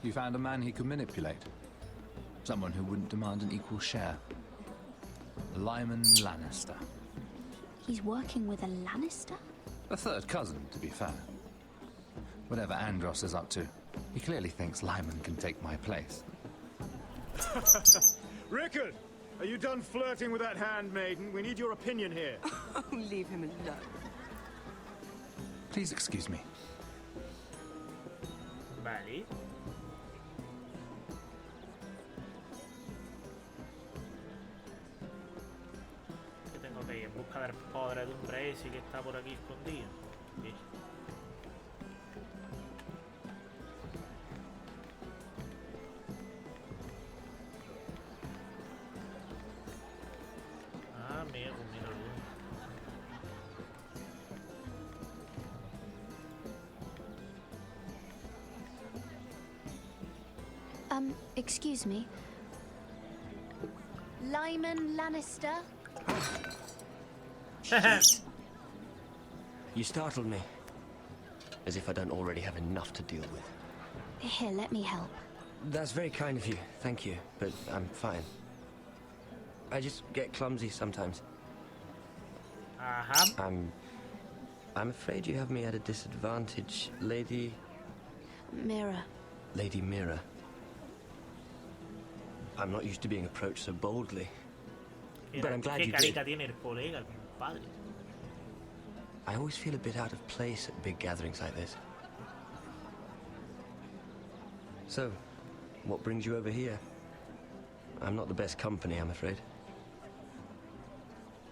You found a man he could manipulate. Someone who wouldn't demand an equal share. Lyman Lannister. He's working with a Lannister? A third cousin, to be fair. Whatever Andros is up to, he clearly thinks Lyman can take my place. Rickard! Are you done flirting with that handmaiden? We need your opinion here. Oh, leave him alone. Please excuse me. Vale. ¿Qué tengo que ir? En busca del podredumbre ese que está por aquí escondido. Sí. Ah, míralo. Excuse me. Lyman Lannister? You startled me. As if I don't already have enough to deal with. Here, let me help. That's very kind of you, thank you, but I'm fine. I just get clumsy sometimes. I'm afraid you have me at a disadvantage, Lady... Mira. Lady Mira. I'm not used to being approached so boldly. But I'm glad you did. I always feel a bit out of place at big gatherings like this. So, what brings you over here? I'm not the best company, I'm afraid.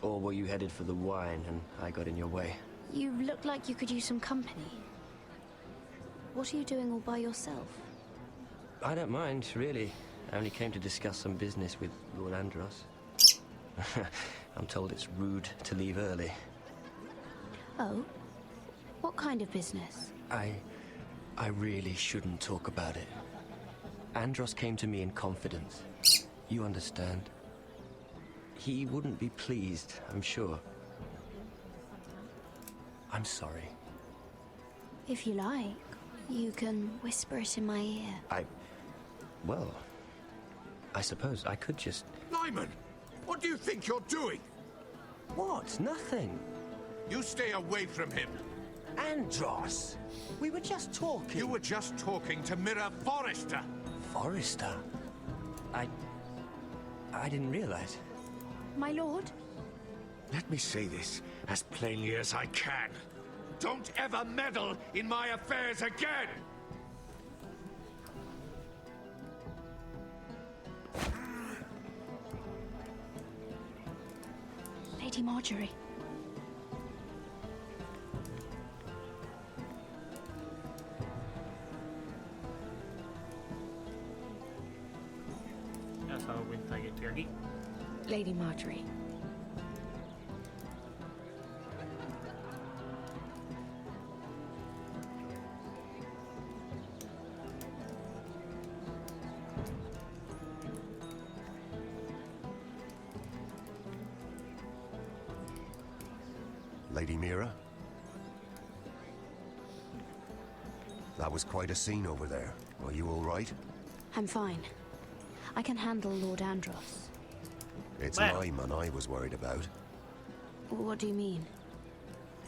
Or were you headed for the wine and I got in your way? You look like you could use some company. What are you doing all by yourself? I don't mind, really. I only came to discuss some business with Lord Andros. I'm told it's rude to leave early. Oh? What kind of business? I really shouldn't talk about it. Andros came to me in confidence. You understand? He wouldn't be pleased, I'm sure. I'm sorry. If you like, you can whisper it in my ear. Well, I suppose I could just... Lyman! What do you think you're doing? What? Nothing. You stay away from him. Andros! We were just talking. You were just talking to Mira Forrester. Forrester? I didn't realize. My lord? Let me say this as plainly as I can. Don't ever meddle in my affairs again! Lady Marjorie. Ya se ha dado cuenta que estoy aquí. Lady Marjorie. Lady Mira? That was quite a scene over there. Are you all right? I'm fine. I can handle Lord Andros. It's Lyman I was worried about. What do you mean?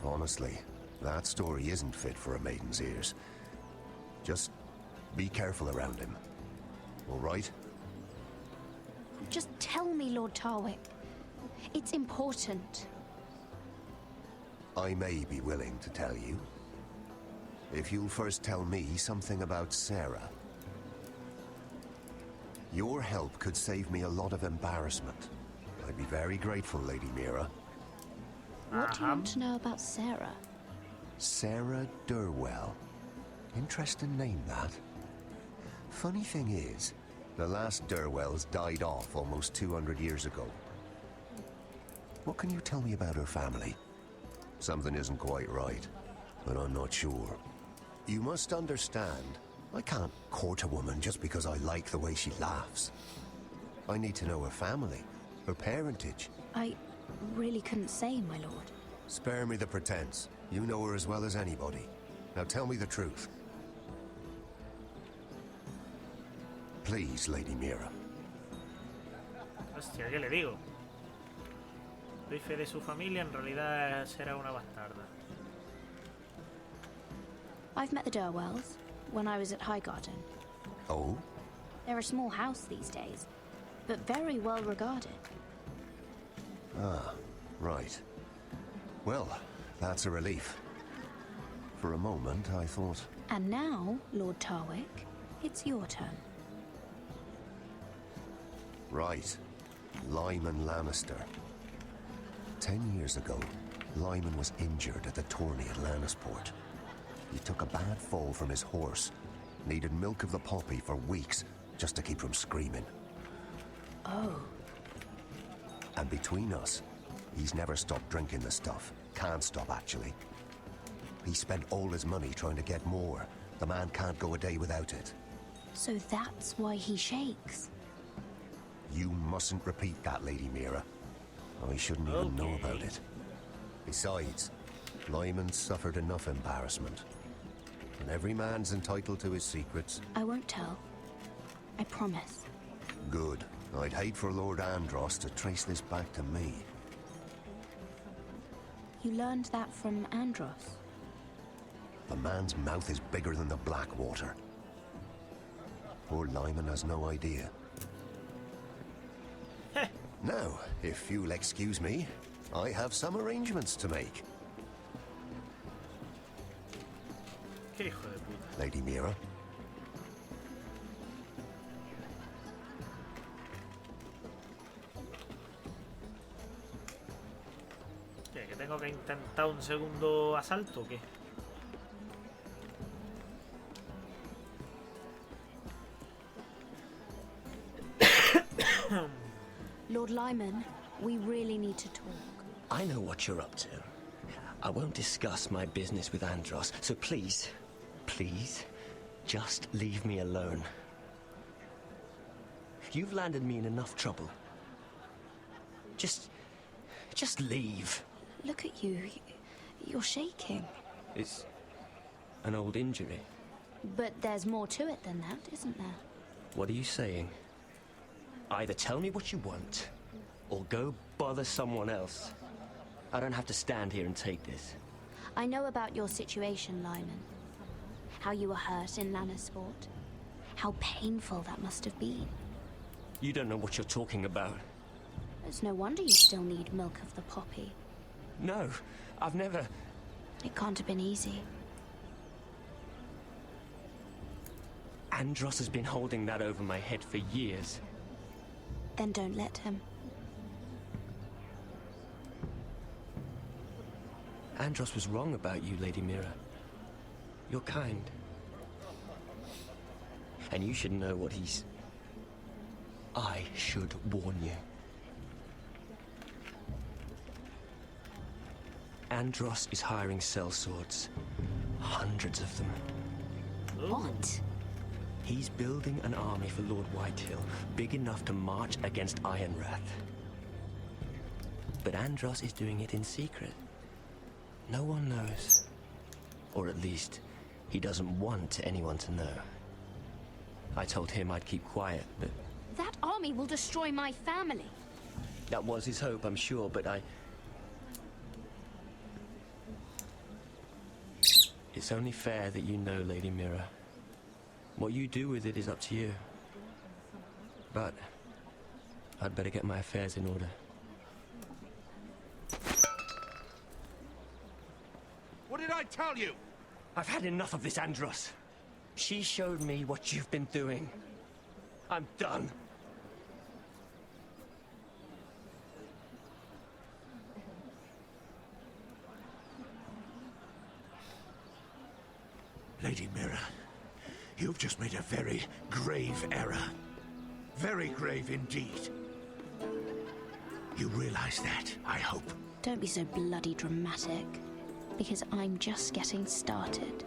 Honestly, that story isn't fit for a maiden's ears. Just be careful around him. All right? Just tell me, Lord Tarwick. It's important. I may be willing to tell you. If you'll first tell me something about Sarah. Your help could save me a lot of embarrassment. I'd be very grateful, Lady Mira. What do you want to know about Sarah? Sarah Durwell. Interesting name, that. Funny thing is, the last Durwells died off almost 200 years ago. What can you tell me about her family? Something isn't quite right, but I'm not sure. You must understand, I can't court a woman just because I like the way she laughs. I need to know her family, her parentage. I really couldn't say, my lord. Spare me the pretense. You know her as well as anybody. Now tell me the truth. Please, Lady Mira. Hostia, ¿qué le digo? Doy fe de su familia, en realidad será una bastarda. I've met the Durwells when I was at Highgarden. Oh? They're a small house these days, but very well regarded. Ah, right. Well, that's a relief. For a moment, I thought... And now, Lord Tarwick, it's your turn. Right. Lyman Lannister. 10 years ago, Lyman was injured at the tourney at Lannisport. He took a bad fall from his horse. Needed milk of the poppy for weeks, just to keep from screaming. Oh. And between us, he's never stopped drinking the stuff. Can't stop, actually. He spent all his money trying to get more. The man can't go a day without it. So that's why he shakes. You mustn't repeat that, Lady Mira. I shouldn't even know about it. Besides, Lyman suffered enough embarrassment. And every man's entitled to his secrets. I won't tell. I promise. Good. I'd hate for Lord Andros to trace this back to me. You learned that from Andros? The man's mouth is bigger than the Blackwater. Poor Lyman has no idea. Now, if you'll excuse me, I have some arrangements to make. Qué hijo de puta. Lady Mira. ¿Qué, que tengo que intentar un segundo asalto o qué? Lord Lyman, we really need to talk. I know what you're up to. I won't discuss my business with Andros, so please, please, just leave me alone. You've landed me in enough trouble. Just leave. Look at you. You're shaking. It's an old injury. But there's more to it than that, isn't there? What are you saying? Either tell me what you want, or go bother someone else. I don't have to stand here and take this. I know about your situation, Lyman. How you were hurt in Lannisport. How painful that must have been. You don't know what you're talking about. It's no wonder you still need milk of the poppy. No, I've never... It can't have been easy. Andros has been holding that over my head for years. Then don't let him. Andros was wrong about you, Lady Mira. You're kind. And you should know what he's... I should warn you. Andros is hiring sellswords. Hundreds of them. What? He's building an army for Lord Whitehill, big enough to march against Ironrath. But Andros is doing it in secret. No one knows. Or at least, he doesn't want anyone to know. I told him I'd keep quiet, but... That army will destroy my family. That was his hope, I'm sure, but It's only fair that you know, Lady Mira. What you do with it is up to you. But I'd better get my affairs in order. What did I tell you? I've had enough of this, Andros. She showed me what you've been doing. I'm done. Lady Mira, you've just made a very grave error. Very grave indeed. You realize that, I hope. Don't be so bloody dramatic, because I'm just getting started.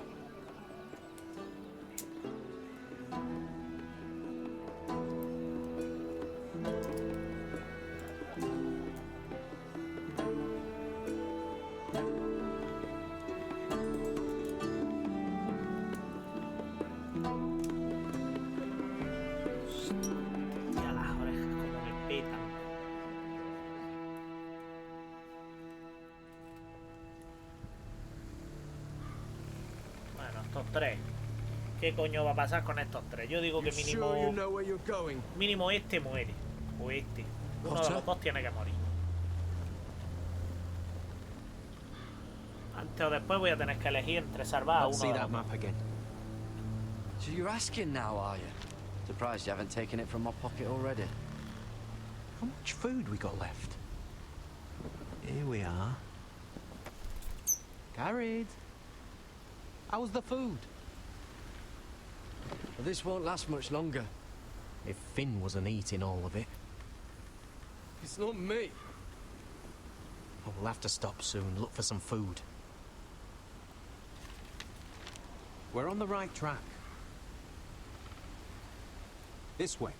Ya las orejas como me petan. tres. ¿Qué coño va a pasar con estos tres? Yo digo que mínimo este muere. O este. Uno de los dos tiene que morir. Antes o después voy a tener que elegir entre salvar a uno de los dos. So you're asking now, are you? Surprised you haven't taken it from my pocket already. How much food we got left? Here we are. Carried. How's the food? Well, this won't last much longer. If Finn wasn't eating all of it. It's not me. Oh, we'll have to stop soon, look for some food. We're on the right track. This way.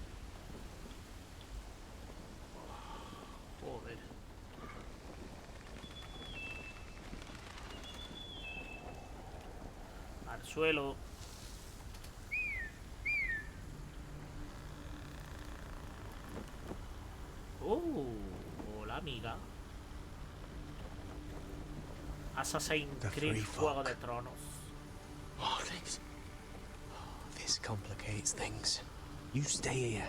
Joder. Al suelo. Hola, amiga. Assassin's Creed Juego de Tronos. Oh, thanks. Oh, this complicates things. You stay here.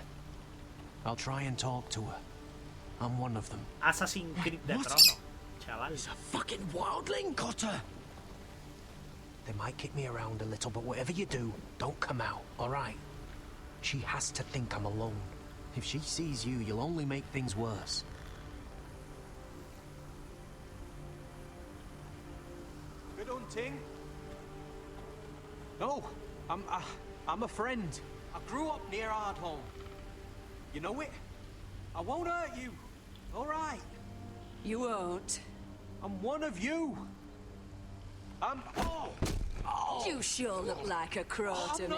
I'll try and talk to her. I'm one of them. Assassin's Creed de Tronos, chaval. He's a fucking wildling, Cotter. They might kick me around a little, but whatever you do, don't come out, all right? She has to think I'm alone. If she sees you, you'll only make things worse. Good hunting. No, I'm a friend. I grew up near Ardholm. You know it? I won't hurt you. All right. You won't. I'm one of you. Oh! You sure look like a crow to me.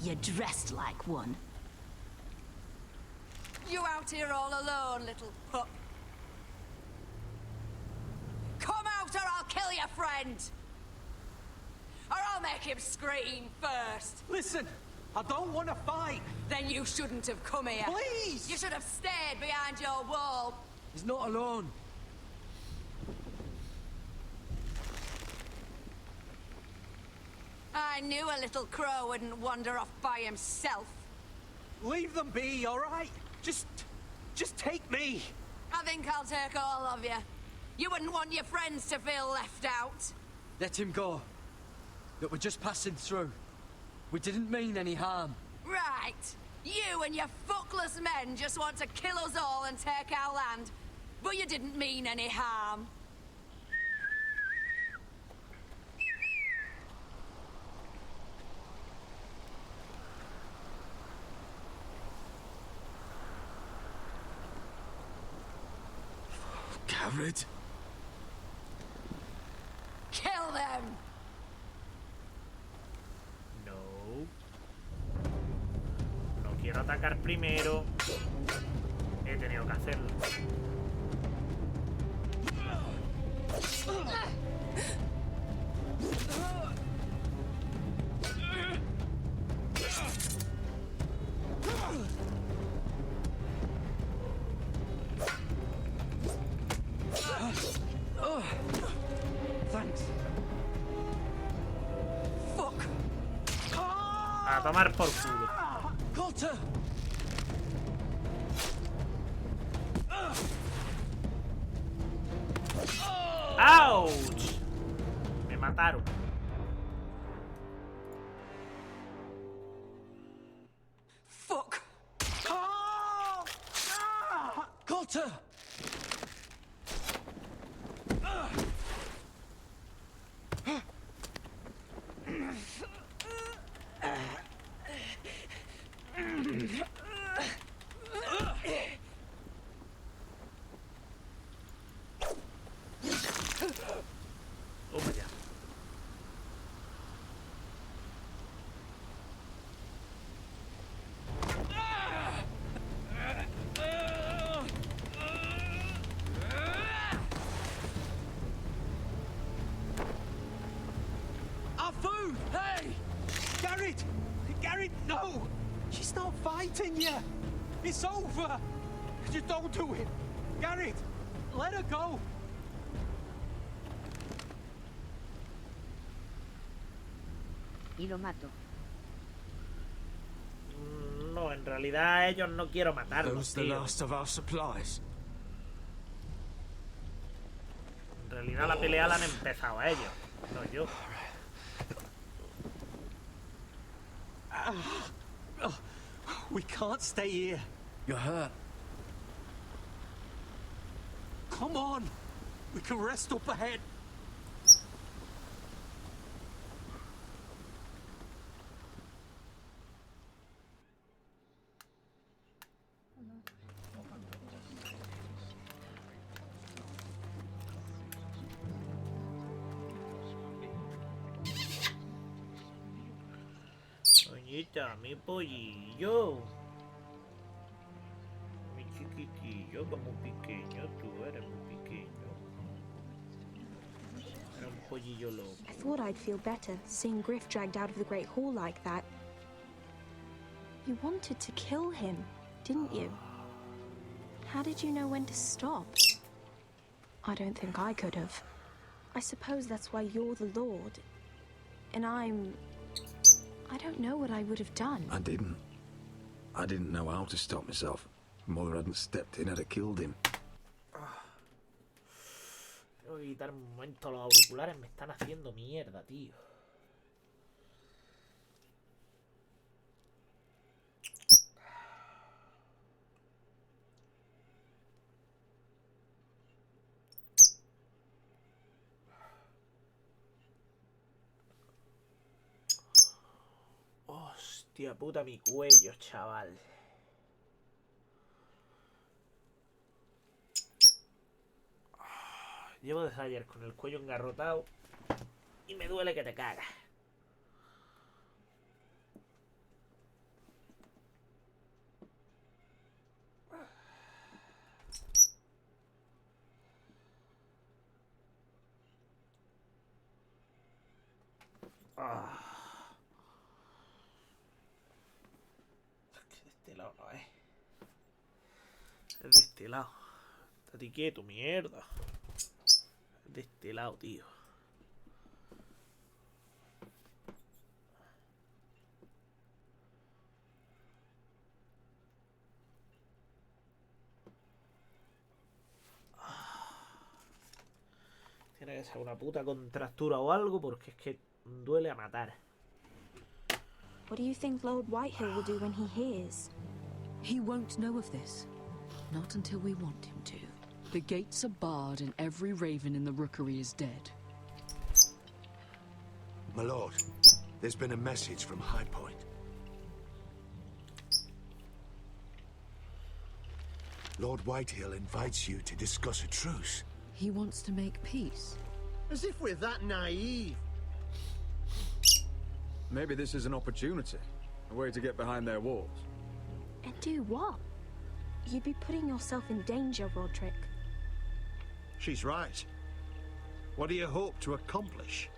You're dressed like one. You out here all alone, little pup? Come out or I'll kill your friend! Or I'll make him scream first! Listen, I don't want to fight! Then you shouldn't have come here. Please! You should have stayed behind your wall. He's not alone. I knew a little crow wouldn't wander off by himself. Leave them be, all right? Just take me. I think I'll take all of you. You wouldn't want your friends to feel left out. Let him go. That we're just passing through. We didn't mean any harm. Right. You and your fuckless men just want to kill us all and take our land. But you didn't mean any harm. Garrett? Kill them! No. No quiero atacar primero. He tenido que hacerlo. Thanks. Fuck. A tomar por culo. Cotter! ¡Auch! Me mataron. Fuck. Cotter! Toma ya. Our food! Hey! Garrett! Garrett, no! She's not fighting you! It's over! Just don't do it! Garrett! Let her go! Y lo mato. No, en realidad a ellos no quiero matarlos, tío. En realidad la pelea la han empezado a ellos, no yo. We can't stay here. You're hurt. Come on. We can rest up ahead. Doñita, mi pollillo. Mi chiquitillo, como pequeño, tú eres muy pequeño. Era un pollillo loco. I thought I'd feel better seeing Griff dragged out of the Great Hall like that. You wanted to kill him, didn't you? How did you know when to stop? I don't think I could have. I suppose that's why you're the Lord. And I don't know what I would have done. I didn't know how to stop myself. Mother hadn't stepped in, I'd have killed him. Tengo que quitar un momento los auriculares, me están haciendo mierda, tío. Hostia puta, mi cuello, chaval. Llevo desde ayer con el cuello engarrotado y me duele que te cagas. Es que de este lado no es. Es de este lado. Estate quieto, mierda. De este lado, tío. Tiene que ser una puta contractura o algo, porque es que duele a matar. What do you think Lord Whitehill will do when he hears? He won't know of this. Not until we want him to. The gates are barred and every raven in the rookery is dead. My lord, there's been a message from High Point. Lord Whitehill invites you to discuss a truce. He wants to make peace. As if we're that naive. Maybe this is an opportunity. A way to get behind their walls. And do what? You'd be putting yourself in danger, Roderick. She's right. What do you hope to accomplish?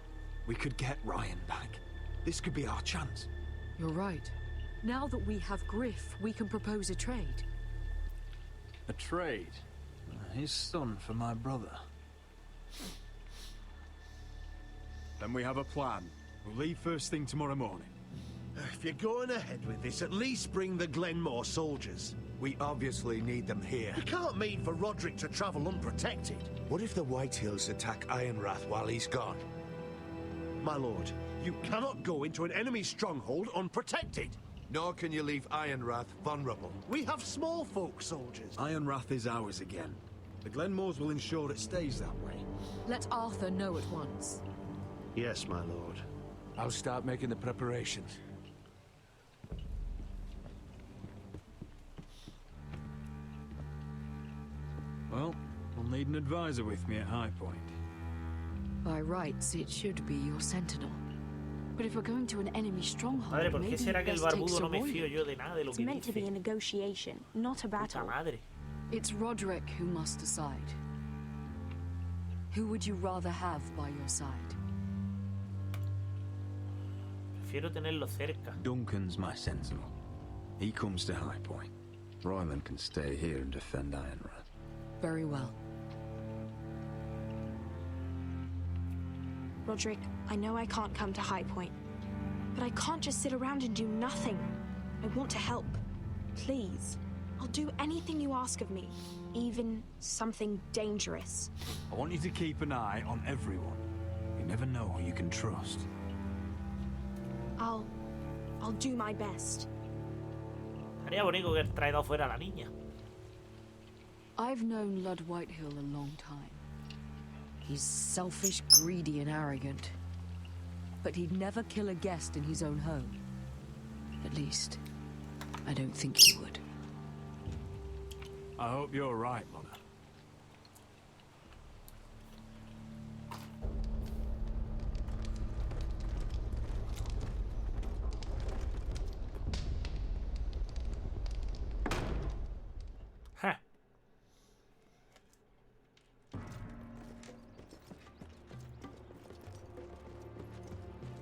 We could get Ryan back. This could be our chance. You're right. Now that we have Griff, we can propose a trade. A trade? His son for my brother. Then we have a plan. We'll leave first thing tomorrow morning. If you're going ahead with this, at least bring the Glenmore soldiers. We obviously need them here. You can't mean for Roderick to travel unprotected. What if the Whitehills attack Ironrath while he's gone? My lord, you cannot go into an enemy stronghold unprotected. Nor can you leave Ironrath vulnerable. We have small folk soldiers. Ironrath is ours again. The Glenmores will ensure it stays that way. Let Arthur know at once. Yes, my lord. I'll start making the preparations. Well, I'll need an advisor with me at High Point. By rights, it should be your sentinel. But if we're going to an enemy stronghold, Madre, ¿por qué maybe será que el best take barbudo no me Savoy. fío yo de nada de lo It's que meant to be a dice? negotiation, not a Puta battle. madre. It's Roderick who must decide. Who would you rather have by your side? Prefiero tenerlo cerca. Duncan's my sentinel. He comes to High Point. Ryland can stay here and defend Ironrath. Very well. Roderick, I know I can't come to High Point, But I can't just sit around and do nothing. I want to help. Please. I'll do anything you ask of me, even something dangerous. I want you to keep an eye on everyone. You never know who you can trust. I'll do my best. Sería bonito que el traidor fuera la niña. I've known Lud Whitehill a long time. He's selfish, greedy, and arrogant. But he'd never kill a guest in his own home. At least, I don't think he would. I hope you're right, Lana.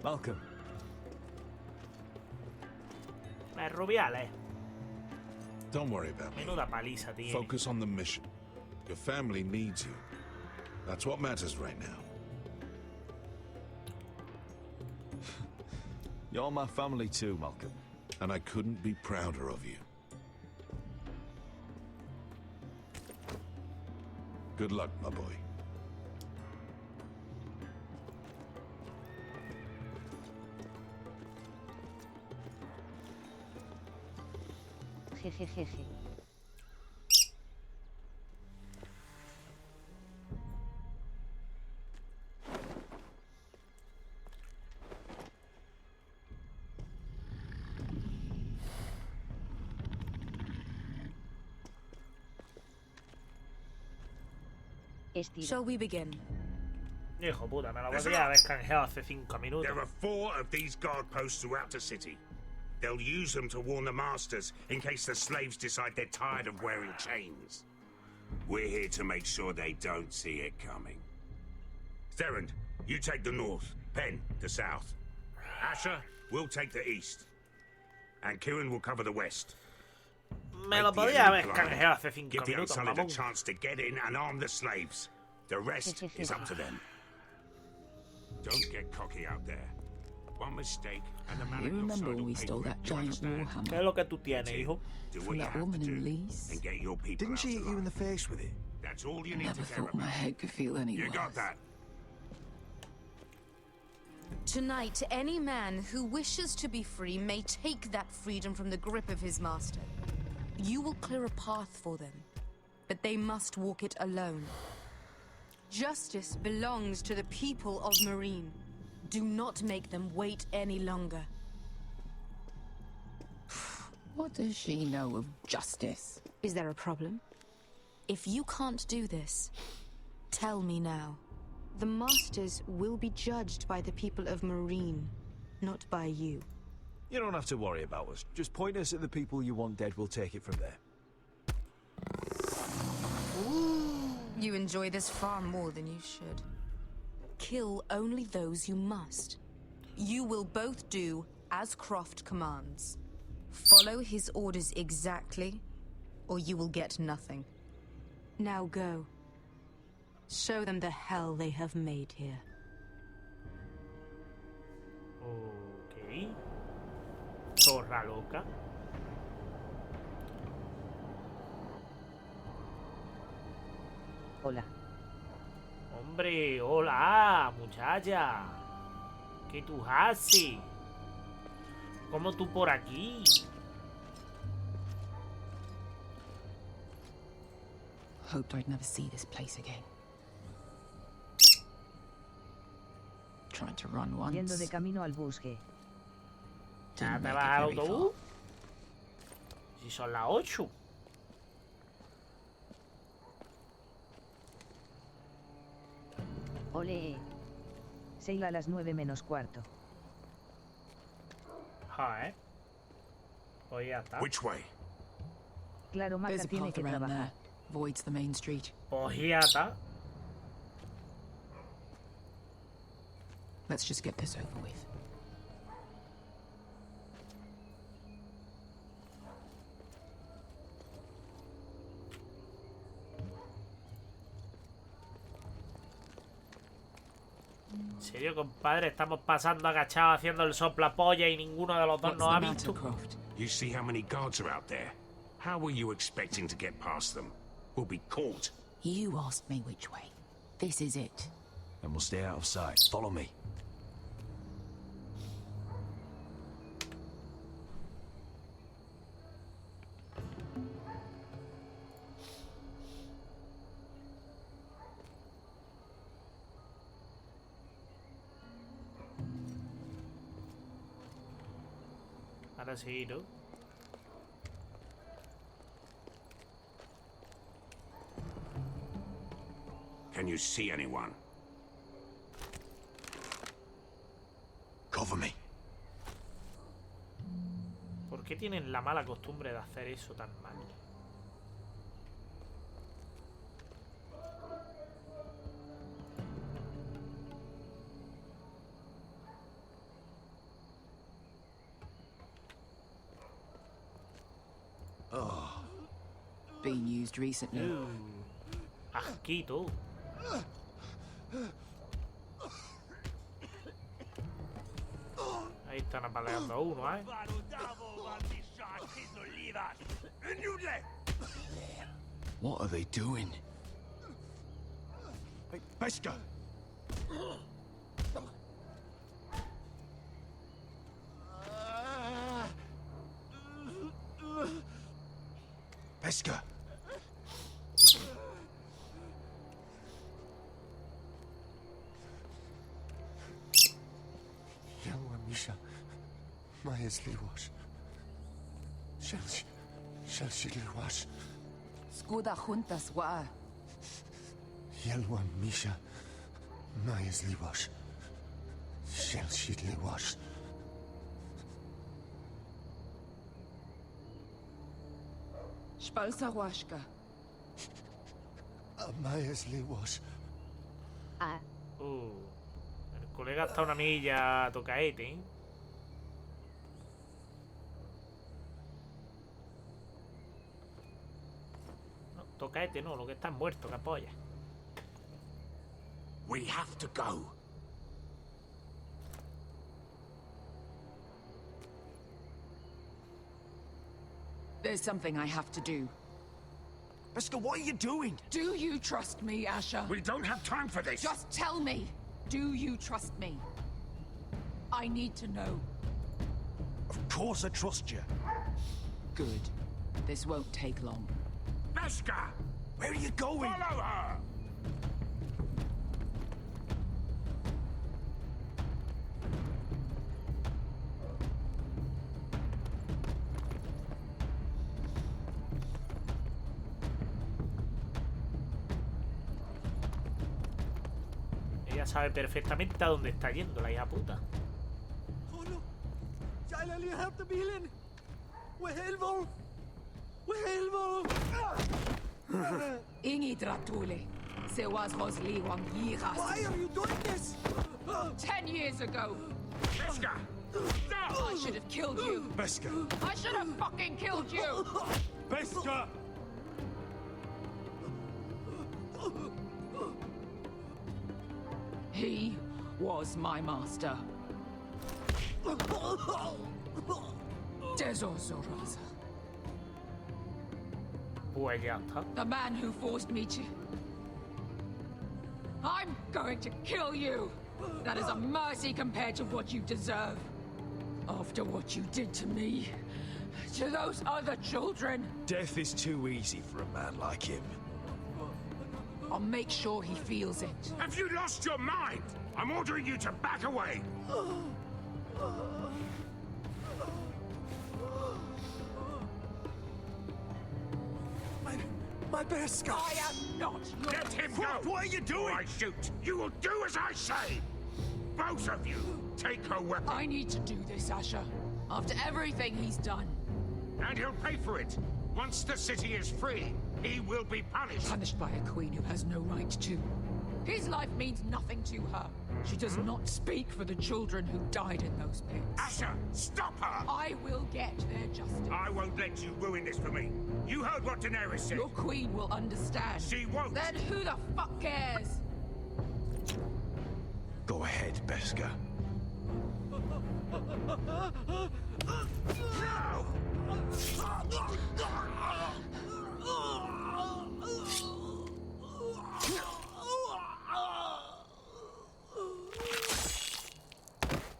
Malcolm. Rubiales. Don't worry about me. Menuda paliza tiene. Focus on the mission. Your family needs you. That's what matters right now. You're my family too, Malcolm. And I couldn't be prouder of you. Good luck, my boy. Jejejeje. Shall we begin? Hijo puta, me lo podría haber canjeado hace 5 minutos. There are 4 of these guard posts throughout the city. They'll use them to warn the masters in case the slaves decide they're tired of wearing chains. We're here to make sure they don't see it coming. Therend, you take the north. Penn, the south. Asher, we'll take the east. And Kieran will cover the west. Me lo podía haber canjeado hace 5 Give the minutos, Unsullied a mamón. chance to get in and arm the slaves. The rest is up to them. Don't get cocky out there. One mistake and the man You remember when we stole that giant warhammer? ¿Qué es lo que tú tienes, hijo? From that woman in Lee's? And get your people. Didn't she hit you in the face with it? That's all you I need never to care thought about. my head could feel any You worse. got that? Tonight, any man who wishes to be free may take that freedom from the grip of his master. You will clear a path for them, but they must walk it alone. Justice belongs to the people of Marine. Do not make them wait any longer. What does she know of justice? Is there a problem? If you can't do this, tell me now. The Masters will be judged by the people of Marine, not by you. You don't have to worry about us. Just point us at the people you want dead, we'll take it from there. You enjoy this far more than you should. Kill only those you must. You will both do as Croft commands. Follow his orders exactly, or you will get nothing. Now go. Show them the hell they have made here. Ok. Zorra loca. Hola. Hombre, hola, muchacha. ¿Qué tú haces? ¿Cómo tú por aquí? Hoped I'd never see this place again. Tried to run once. Yendo de camino al bosque. ¿Ya Didn't te make vas it al very autobús? far. Si son las 8. Ole. Seila a las 9 menos cuarto. Joder. Pues ya está. Which way? Claro, Maca There's a tiene path que around trabajar. there. Voids the main street. Pues ya está. Let's just get this over with. En serio, compadre, estamos pasando agachados haciendo el soplapolla y ninguno de los dos nos ha visto. You see how many guards are out there? How were you expecting to get past them? We'll be caught. You asked me which way. This is it. And we'll stay out of sight. Follow me. Ahora sí, ¿no? Can you see anyone? Cover me. ¿Por qué tienen la mala costumbre de hacer eso tan mal? Oh. Been used recently. Asquito. Ahí están apaleando a uno, ¿eh? What are they doing? Hey, Pesca! Pesca! Yelwa Misha, Maya's Liwash. Shall she Liwash? Skuda juntas wa. Yelwa Misha, Maya's Liwash. Shall she Liwash? Spalsa washka. Maya's Liwash. El colega está una milla tocaete, ¿eh? No, tocaete no, lo que está muerto, que apoya. We have to go. There's something I have to do. Pesca, what are you doing? Do you trust me, Asher? We don't have time for this. Just tell me. Do you trust me? I need to know. Of course I trust you. Good. This won't take long. Pesca! Where are you going? Follow her! Ella sabe perfectamente a dónde está yendo, la hija puta. Ingi Dratule. Se was Rosli Wang Yiras. Why are you doing this? 10 years ago. Pesca! I should have killed you. Pesca! I should have fucking killed you. Pesca! He was my master. Dezozoraza. Pues ya está. The man who forced me to... I'm going to kill you! That is a mercy compared to what you deserve. After what you did to me, to those other children. Death is too easy for a man like him. I'll make sure he feels it. Have you lost your mind? I'm ordering you to back away. My best guy. I am not your... Let him go! What are you doing? Or I shoot. You will do as I say! Both of you, take her weapon. I need to do this, Asher. After everything he's done. And he'll pay for it. Once the city is free, he will be punished. Punished by a queen who has no right to. His life means nothing to her. She does not speak for the children who died in those pits. Asher, stop her! I will get their justice. I won't let you ruin this for me. You heard what Daenerys said. Your queen will understand. She won't. Then who the fuck cares? Go ahead, Beskar.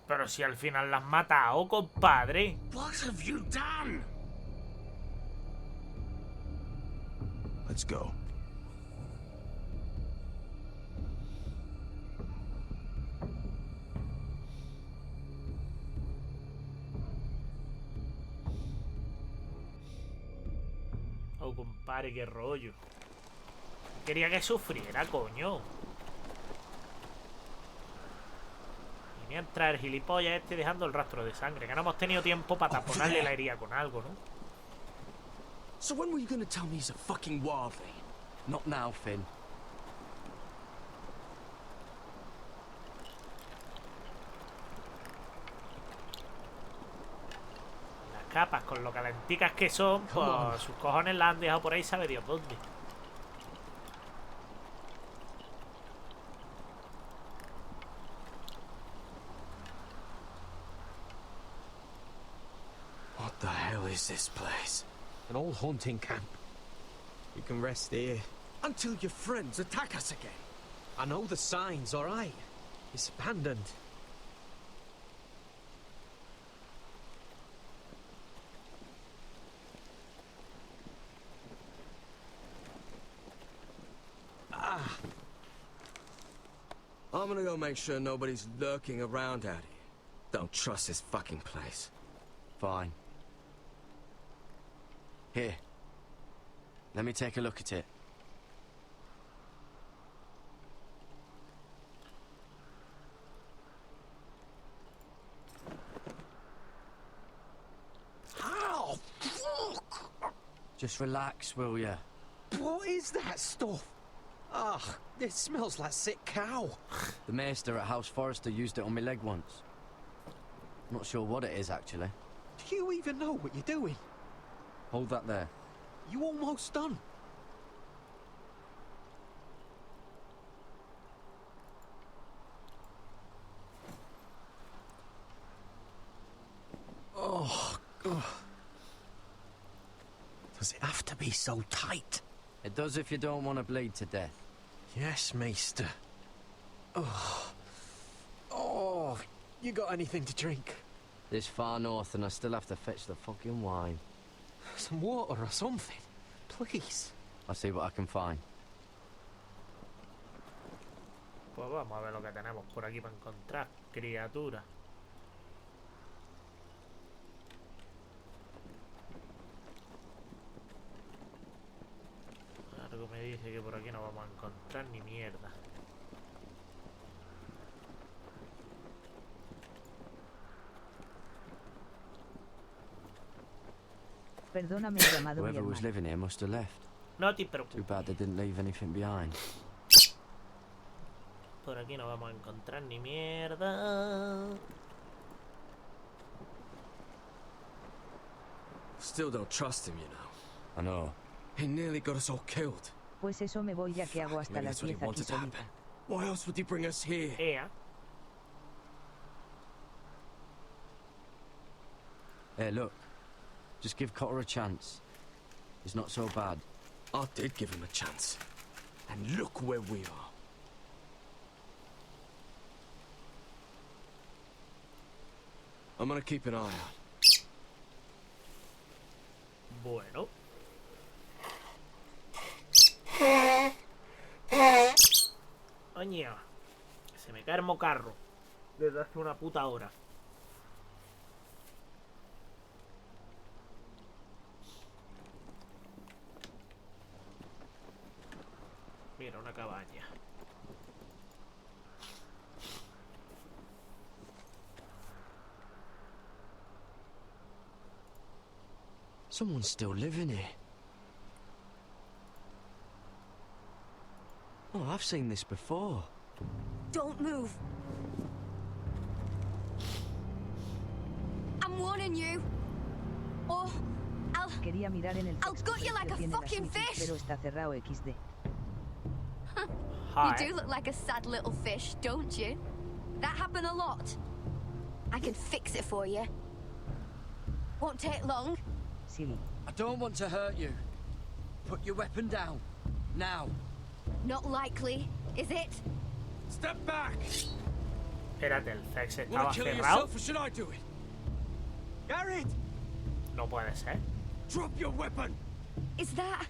Pero si al final las has matado, compadre. What have you done? Let's go. Oh, compadre, qué rollo. Quería que sufriera, coño. Y mientras el gilipollas este dejando el rastro de sangre, que no hemos tenido tiempo para taponarle la herida con algo, ¿no? So when were you gonna tell me he's a fucking wildling? Not now, Finn. Las capas, con lo calenticas que son, pues sus cojones las han dejado por ahí, sabe Dios dónde. What the hell is this place? An old hunting camp. You can rest here. Until your friends attack us again. I know the signs, alright? It's abandoned. I'm gonna go make sure nobody's lurking around out here. Don't trust this fucking place. Fine. Here. Let me take a look at it. How? Fuck! Just relax, will ya? What is that stuff? Ugh, it smells like sick cow. The maester at House Forrester used it on my leg once. Not sure what it is, actually. Do you even know what you're doing? Hold that there. You almost done. Oh, God. Does it have to be so tight? It does if you don't want to bleed to death. Yes, Maester. Oh. Oh, you got anything to drink? This far north and I still have to fetch the fucking wine. Some water or something, please. I'll see what I can find. Pues vamos a ver lo que tenemos por aquí para encontrar, criatura. Algo me dice que por aquí no vamos a encontrar ni mierda. Perdóname, llamado mi Whoever was hermano. living here must have left. No te preocupes. Too bad they didn't leave anything behind. Por aquí no vamos a encontrar ni mierda. Still don't trust him, you know. I know. He nearly got us all killed. Pues eso me voy ya que hago hasta Maybe las that's what he 10 aquí wanted to solita. happen. Why else would he bring us here? Ea. Hey, look. Just give Cotter a chance. He's not so bad. I did give him a chance. And look where we are. I'm gonna keep an eye out. Bueno. Oña. Se me cae el mocarro. Desde hace una puta hora. Mira, una cabaña. Someone's still living here. Oh, I've seen this before. Don't move. I'm warning you. Or Quería mirar en el I'll gut you like a tiene las fucking wifi, fish. pero está cerrado XD. You do look like a sad little fish, don't you? That happened a lot. I can fix it for you. Won't take long. Silly. I don't want to hurt you. Put your weapon down. Now. Not likely, is it? Step back! Espérate, el sex estaba Wanna kill cerrado. yourself or should I do it? Garrett! No puede ser. Drop your weapon! Is that...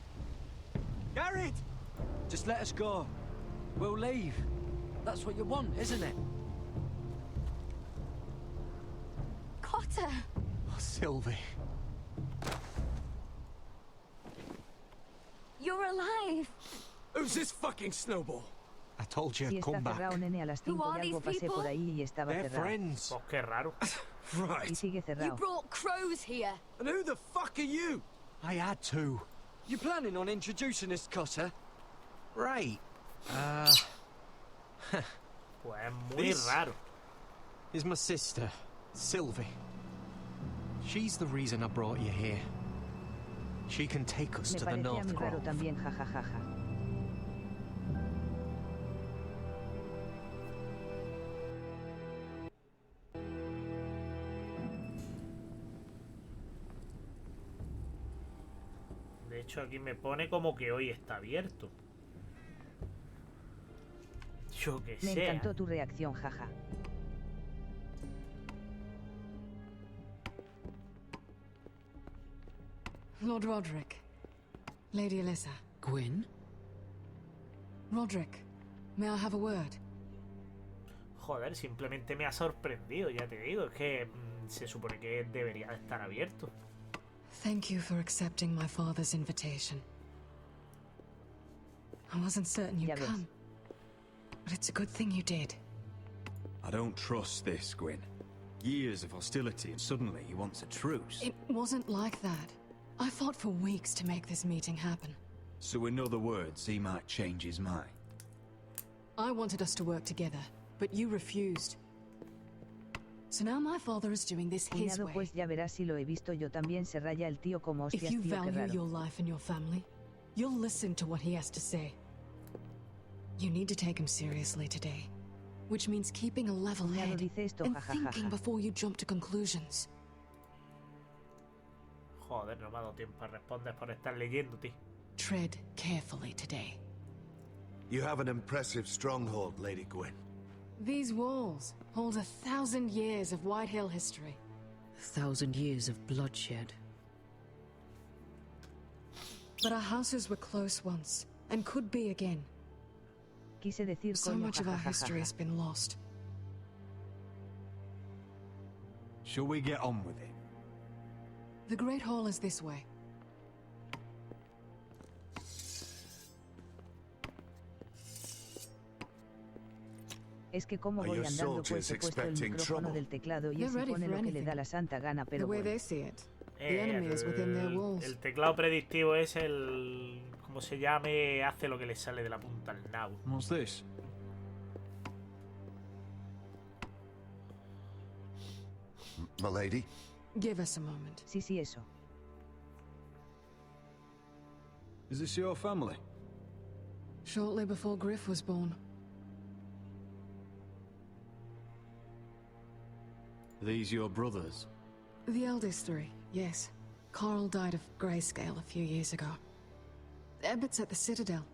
Garrett! Just let us go. We'll leave. That's what you want, isn't it? Cotter? Oh, Sylvie. You're alive. Who's this fucking snowball? I told you Si I'd está come back. cerrado, nene, a las Who 5 are y algo these pasé por people? ahí y estaba They're cerrado. friends. Oh, qué raro. Y Right. sigue You cerrado. brought crows here. And who the fuck are you? I had to. You planning on introducing us, Cotter? Right. Pues muy This- raro. Is my sister, Sylvie. She's the reason I brought you here. She can take us Me to the parecía North muy raro Grove. también, jajajaja. De hecho, aquí me pone como que hoy está abierto. Yo que Me sé. encantó tu reacción, jaja. Lord Roderick. Lady Alyssa. Gwyn? Roderick, may I have a word? Joder, simplemente me ha sorprendido, ya te digo. Es que se supone que debería de estar abierto. Thank you for accepting my father's invitation. I wasn't certain you'd Ya ves. come, but it's a good thing you did. I don't trust this, Gwyn. Years of hostility, and suddenly he wants a truce. It wasn't like that. I fought for weeks to make this meeting happen. So in other words, he might change his mind. I wanted us to work together, but you refused. So now my father is doing this his Cuñado, way. pues ya verás si lo he visto yo también, se raya el tío como If hostias, you tío, qué value raro. your life and your family, you'll listen to what he has to say. You need to take him seriously today, which means keeping a level Cuñado head dice esto, and jajajaja. thinking before you jump to conclusions. Joder, no me ha dado tiempo a responder por estar leyendo, tío. Tread carefully today. You have an impressive stronghold, Lady Gwyn. These walls hold 1,000 years of White Hill history. 1,000 years of bloodshed. But our houses were close once, and could be again. Quise decir So coño, much of our history jajajaja. has been lost. Shall we get on with it? The Great Hall is this way. Es que como Are voy your andando pues soldiers he puesto el expecting micrófono trouble? del teclado y They're se ready pone for lo que le anything. da la santa gana, The pero way bueno. they see it. The enemy is within their walls. El teclado predictivo es el... como se llame, hace lo que le sale de la punta al nabo. What's this? Milady? Give us a moment. Sí, sí, eso. Is this your family? Shortly before Griff was born. Are these your brothers? The eldest three, yes. Carl died of grayscale a few years ago. Ebbett's at the Citadel.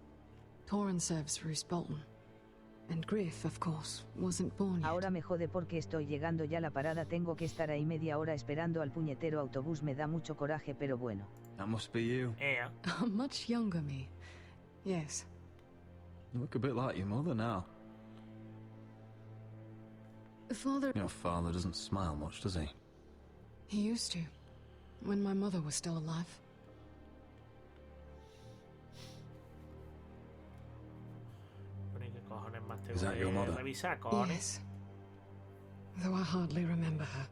Torrin serves Roose Bolton. And Griff, of course, wasn't born yet. Ahora me jode porque estoy llegando ya a la parada, tengo que estar ahí media hora esperando al puñetero autobús, me da mucho coraje, pero bueno. That must be you. Yeah. A much younger me. Yes. You look a bit like your mother now. Father... Your father doesn't smile much, does he? He used to. When my mother was still alive. ¿Qué cojones más tengo Is that your que mother? revisar, cojones? Yes. Though I hardly remember her.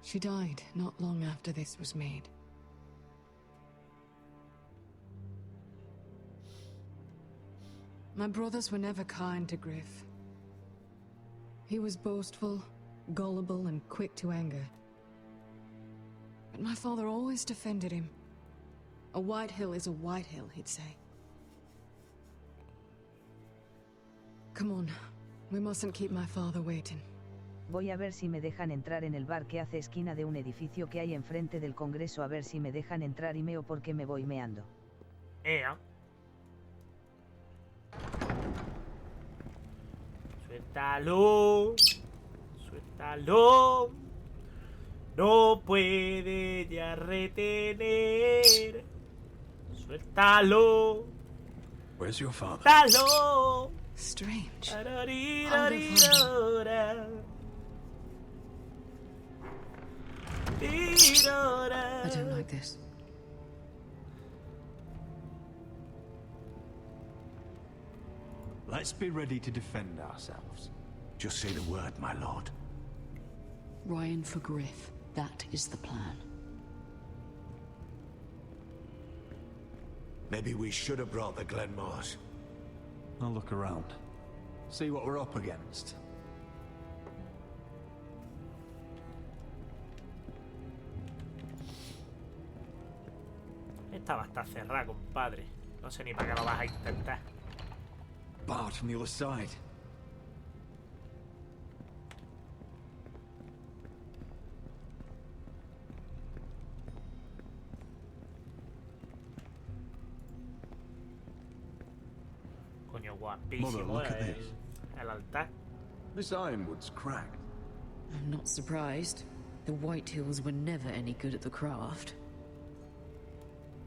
She died not long after this was made. My brothers were never kind to Griff. He was boastful, gullible, and quick to anger. But my father always defended him. A White Hill is a White Hill, he'd say. Come on, We mustn't keep my father waiting. Voy a ver si me dejan entrar en el bar que hace esquina de un edificio que hay enfrente del Congreso, a ver si me dejan entrar y meo porque me voy meando. Ea. Suéltalo. Suéltalo. No puede ya retener. Suéltalo. Where's your father? Suéltalo. Strange. I don't like this. Let's be ready to defend ourselves. Just say the word, my lord. Ryan for Griff. That is the plan. Maybe we should have brought the Glenmores. I'll look around. See what we're up against. Esta va a estar cerrada, compadre. No sé ni para qué lo vas a intentar. Barred from the other side. Coño, guapísimo el altar. This ironwood's cracked. I'm not surprised. The Whitehills were never any good at the craft.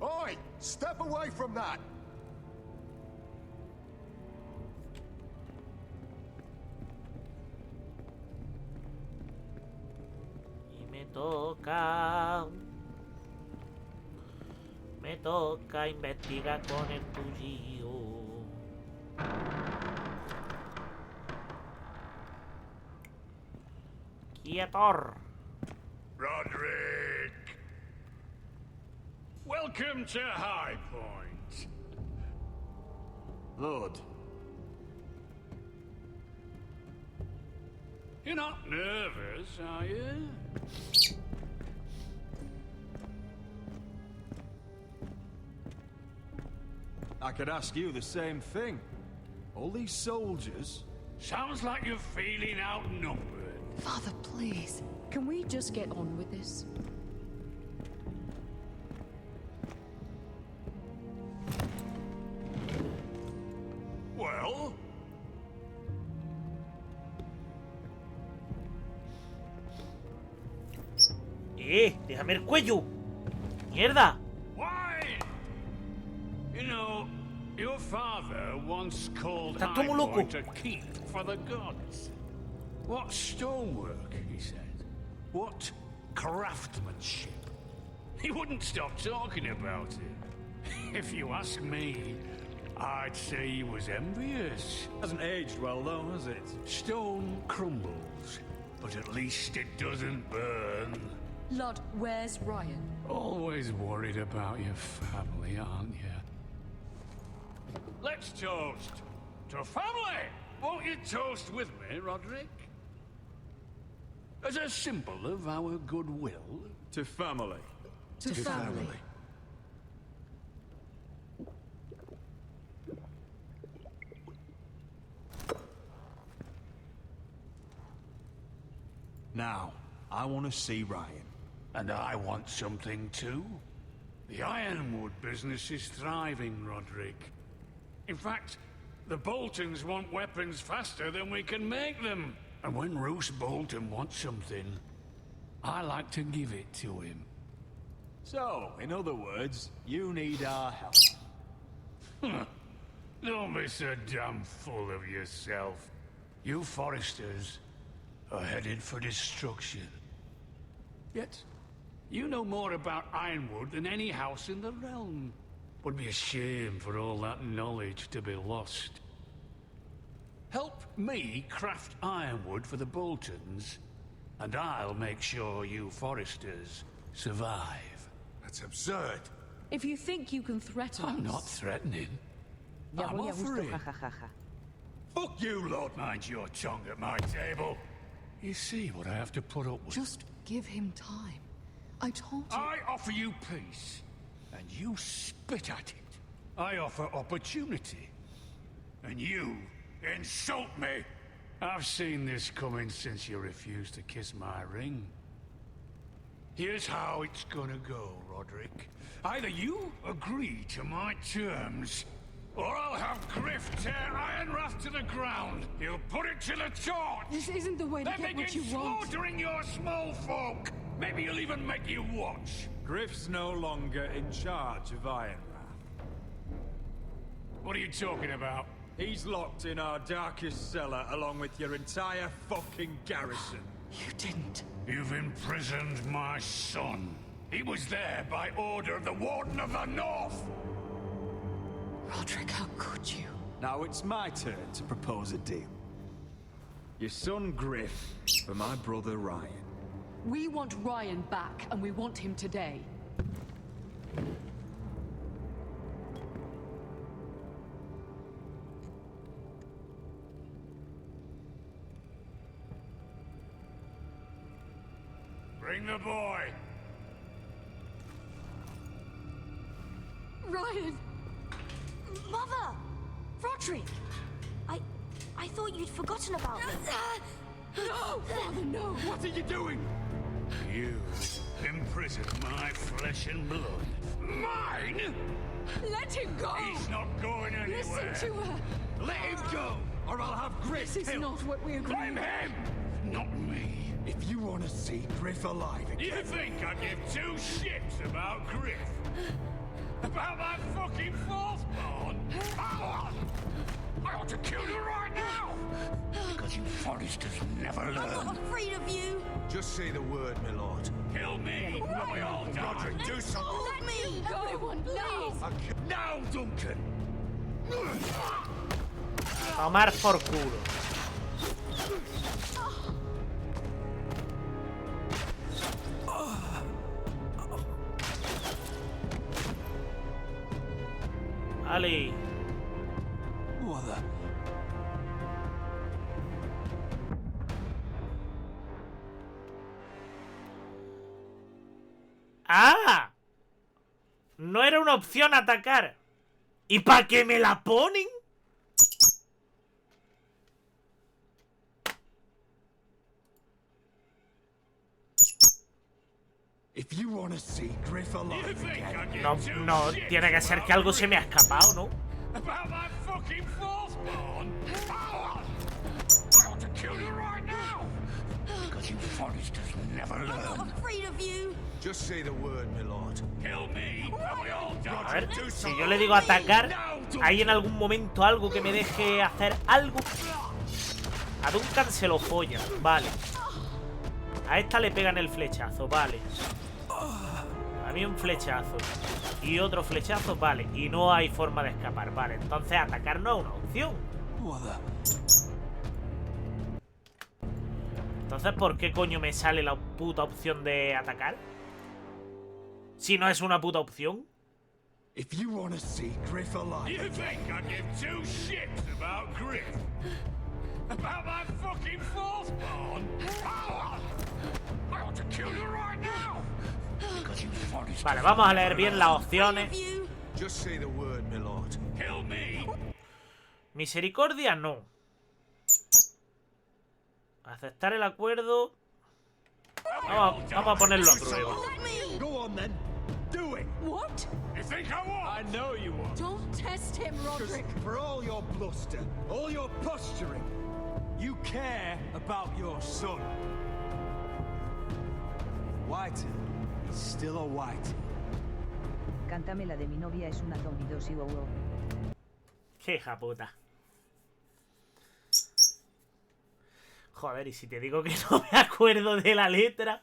Oi! Step away from that! Y me toca investigar con el tuyo. Quietor. Roderick! Welcome to High Point. Lord. You're not nervous, are you? I could ask you the same thing. All these soldiers... Sounds like you're feeling outnumbered. Father, please. Can we just get on with this? Well? Déjame el cuello. Mierda. Why? You know, your father once called Está todo High muy loco. Point a keep for the gods. What stonework, he said. What craftsmanship. He wouldn't stop talking about it. If you ask me, I'd say he was envious. Hasn't aged well though, has it? Stone crumbles, but at least it doesn't burn. Lord, where's Ryan? Always worried about your family, aren't you? Let's toast to family! Won't you toast with me, Roderick? As a symbol of our goodwill. To family. To family. Now, I want to see Ryan. And I want something too. The ironwood business is thriving, Roderick. In fact, the Boltons want weapons faster than we can make them. And when Roose Bolton wants something, I like to give it to him. So, in other words, you need our help. Don't be so damn full of yourself. You Foresters are headed for destruction. Yet, you know more about Ironwood than any house in the realm. Would be a shame for all that knowledge to be lost. Help me craft ironwood for the Boltons, and I'll make sure you Foresters survive. That's absurd. If you think you can threaten us... I'm not threatening. Ya I'm voy a gusto, offering. jajajaja. Fuck you, Lord. Mind your tongue at my table. You see what I have to put up with. Just give him time. I told you... I offer you peace, and you spit at it. I offer opportunity, and you insult me. I've seen this coming since you refused to kiss my ring. Here's how it's gonna go, Roderick. Either you agree to my terms, or I'll have Griff tear Ironrath to the ground. He'll put it to the torch. This isn't the way to then get what begin you want. slaughtering your small folk. Maybe he'll even make you watch. Griff's no longer in charge of Ironrath. What are you talking about? He's locked in our darkest cellar along with your entire fucking garrison. You didn't. You've imprisoned my son. He was there by order of the Warden of the North. Roderick, how could you? Now it's my turn to propose a deal. Your son Griff for my brother Ryan. We want Ryan back, and we want him today. Bring the boy. Ryan! Mother! Roderick! I thought you'd forgotten about me. No! Father, no! What are you doing? You imprisoned my flesh and blood. Mine? Let him go! He's not going anywhere. Listen to her! Let him go, or I'll have Griff This is killed. not what we agreed. Blame him, not me. If you want to see Griff alive again... You think I give two shits about Griff? About my fucking fourthborn? I ought to kill you right now! Because you Foresters never learn. I'm not afraid of you. Just say the word, my lord. Kill me, or we all die. Roderick, do something. Let me go! Everyone, please! Now, Duncan! Tomar por culo. Ali. Mother. ¡Ah! No era una opción atacar. ¿Y para qué me la ponen? If you want to see Griff alive again... No, no, tiene que ser que algo se me ha escapado, ¿no? About my fucking fourthborn? I ought to kill you right now! Because you Foresters never I'm learn. not afraid of you. Just say the word, my lord. Kill me, or we all A die. ver, si yo le digo atacar, ¿hay en algún momento algo que me deje hacer algo? A Duncan se lo follan, vale. A esta le pegan el flechazo, vale. A mí un flechazo. Y otro flechazo, vale. Y no hay forma de escapar, vale. Entonces atacar no es una opción. Entonces, ¿por qué coño me sale la puta opción de atacar? Si no es una puta opción. If you want to see Griff alive You think I give two shits about Griff? About my fucking fourthborn? I ought to kill you right now! Because you Foresters Vale, vamos a leer bien las opciones. Just say the word, my lord. Kill me! Misericordia, no. Aceptar el acuerdo. Vamos a ponerlo a prueba. Go on then. Do it. What? You think I won't? I know you won't. Don't test him, Roderick. For all your bluster, all your posturing, you care about your son. Whitey is still a Whitey. Cántame la de mi novia es una zombie 2 y wow. Qué hija puta. Joder, y si te digo que no me acuerdo de la letra.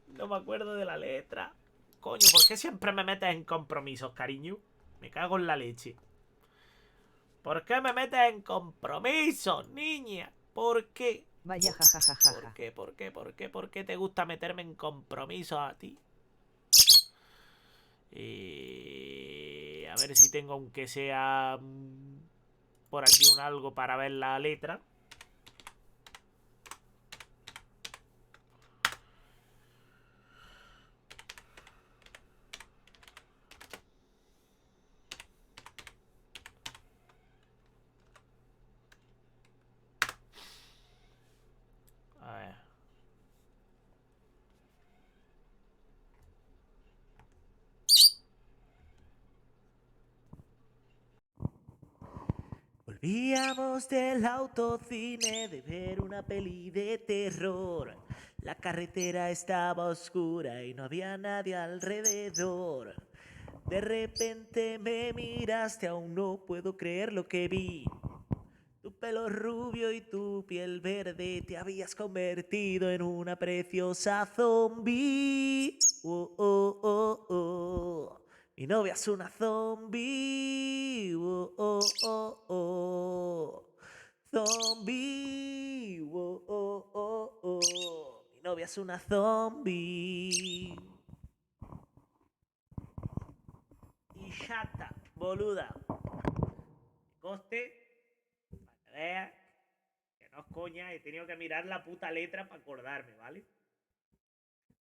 No me acuerdo de la letra. Coño, ¿por qué siempre me metes en compromisos, cariño? Me cago en la leche. ¿Por qué me metes en compromisos, niña? ¿Por qué? Vaya jajajaja. ¿Por qué? ¿Por qué? ¿Por qué? ¿Por qué te gusta meterme en compromisos a ti? A ver si tengo aunque sea por aquí un algo para ver la letra. Volvíamos del autocine de ver una peli de terror. La carretera estaba oscura y no había nadie alrededor. De repente me miraste, aún no puedo creer lo que vi. Tu pelo rubio y tu piel verde, te habías convertido en una preciosa zombie. Oh, oh, oh, oh. Mi novia es una zombie. Oh, oh, oh, oh. Zombie. Oh, oh, oh, oh. Mi novia es una zombie. Y chata, boluda. Coste, para que veas que no es coña, he tenido que mirar la puta letra para acordarme, ¿vale?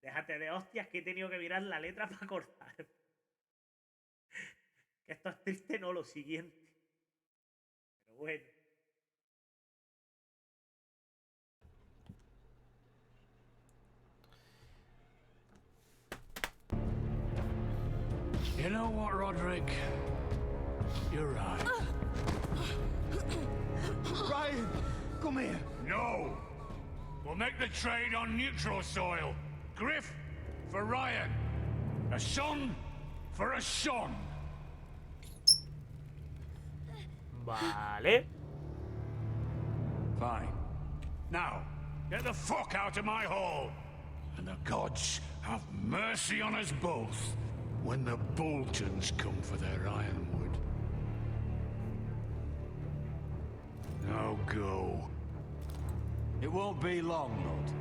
Déjate de hostias que he tenido que mirar la letra para acordarme. Que esto es triste, no lo siguiente. Pero bueno. You know what, Roderick? You're right. Ryan, come here. No! We'll make the trade on neutral soil. Griff for Ryan. A son for a son. Vale. Fine. Now, get the fuck out of my hall. And the gods have mercy on us both when the Boltons come for their ironwood. Now go. It won't be long, Lord.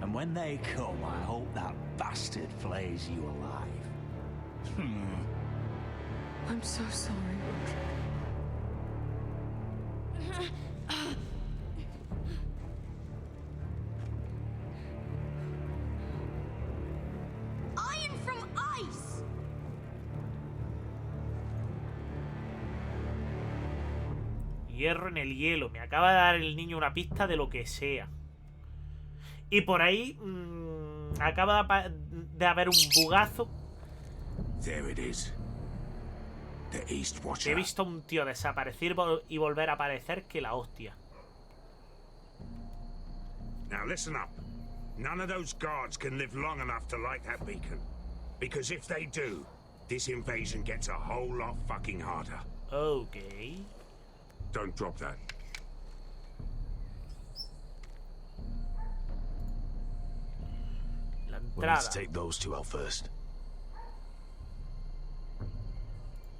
And when they come, I hope that bastard flays you alive. I'm so sorry, Iron from ice! Hierro en el hielo. Me acaba de dar el niño una pista de lo que sea. Y por ahí acaba de haber un bugazo. There it is. The East Watcher. He visto a un tío desaparecer y volver a aparecer que la hostia. Now listen up. None of those guards can live long enough to light that beacon. Because if they do, this invasion gets a whole lot fucking harder. Okay. Don't drop that. La We'll need to entrada. take those two out first.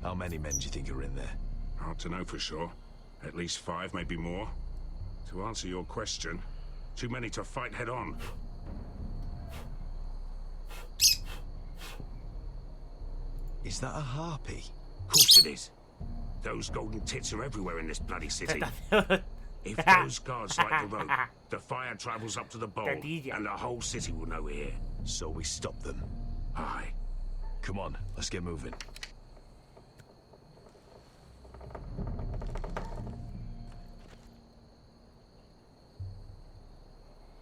How many men do you think are in there? Hard to know for sure. At least 5, maybe more. To answer your question, too many to fight head on. Is that a harpy? Of course it is. Those golden tits are everywhere in this bloody city. If those guards light the rope, the fire travels up to the bowl, and the whole city will know we're here. So we stop them. Aye. Come on, let's get moving.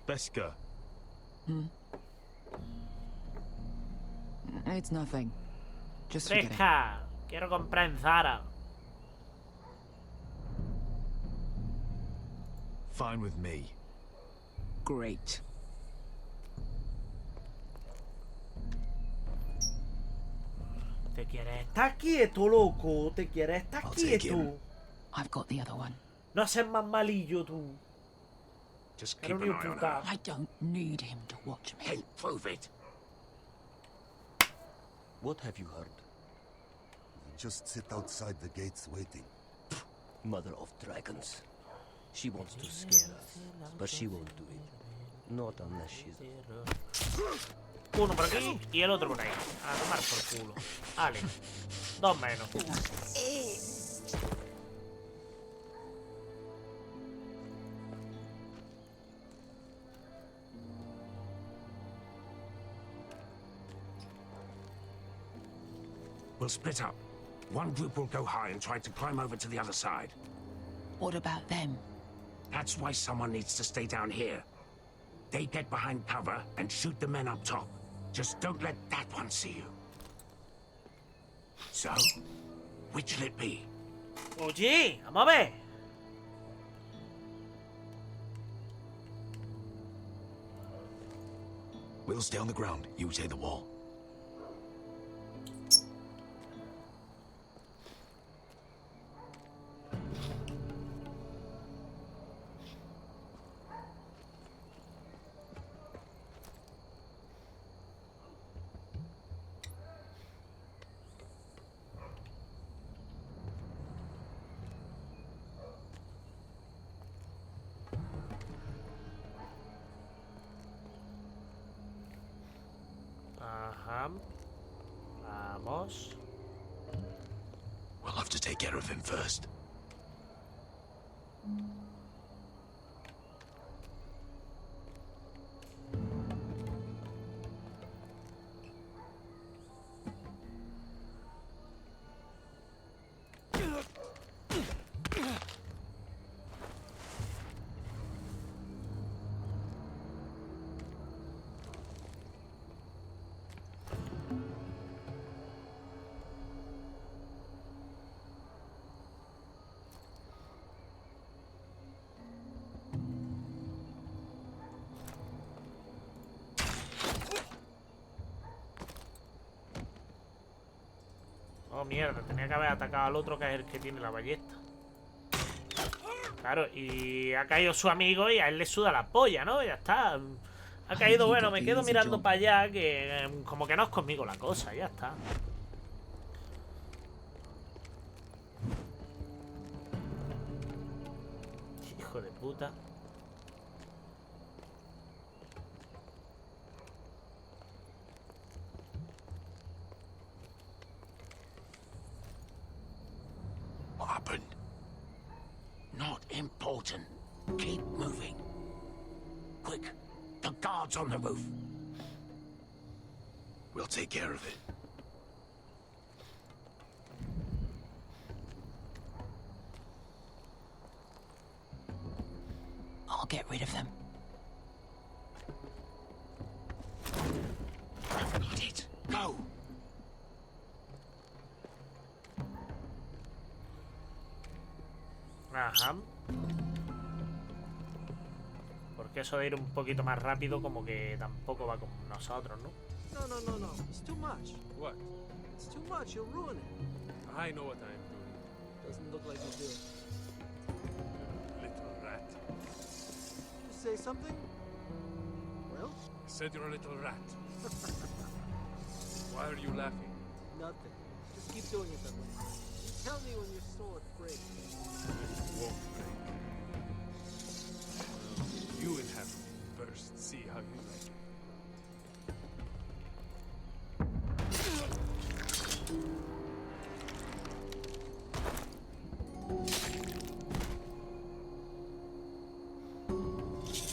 Beska. It's nothing. Just forget it. Fresca. Quiero comprar en Zara. Fine with me. Great. Te quieres estar quieto, loco. Te quieres estar I'll take him. quieto. I've got the other one. No seas más malillo, tú. Just Era keep un an eye on imputado. her. I don't need him to watch me. Hey, prove it. What have you heard? We just sit outside the gates waiting. Mother of dragons. She wants to scare us, but she won't do it. Not unless she's... Uno por aquí y el otro por ahí. A tomar por culo. Vale. 2 menos. We'll split up. One group will go high and try to climb over to the other side. What about them? That's why someone needs to stay down here. They get behind cover and shoot the men up top. Just don't let that one see you. So, which'll it be? Oye, vamos a ver. We'll stay on the ground. You take the wall. Ajá. Vamos. We'll have to take care of him first. Oh, mierda, tenía que haber atacado al otro, que es el que tiene la ballesta. Claro, y ha caído su amigo y a él le suda la polla, ¿no? Ya está. Ha caído, bueno, me quedo mirando para allá, que como que no es conmigo la cosa, ya está. Hijo de puta. What happened? Not important. Keep moving. Quick, the guard's on the roof. We'll take care of it. I'll get rid of them. Got it. Go. Ajá. Porque eso de ir un poquito más rápido como que tampoco va con nosotros, ¿no? No. It's too much. What? It's too much. You'll ruin it. I know what I am doing. Doesn't look like you do. Little rat. You say something? Well? I said you're a little rat. Why are you laughing? Nothing. Just keep doing it that way. You tell me when your sword breaks. It won't break. Well, you inhabit it first. See how you like it.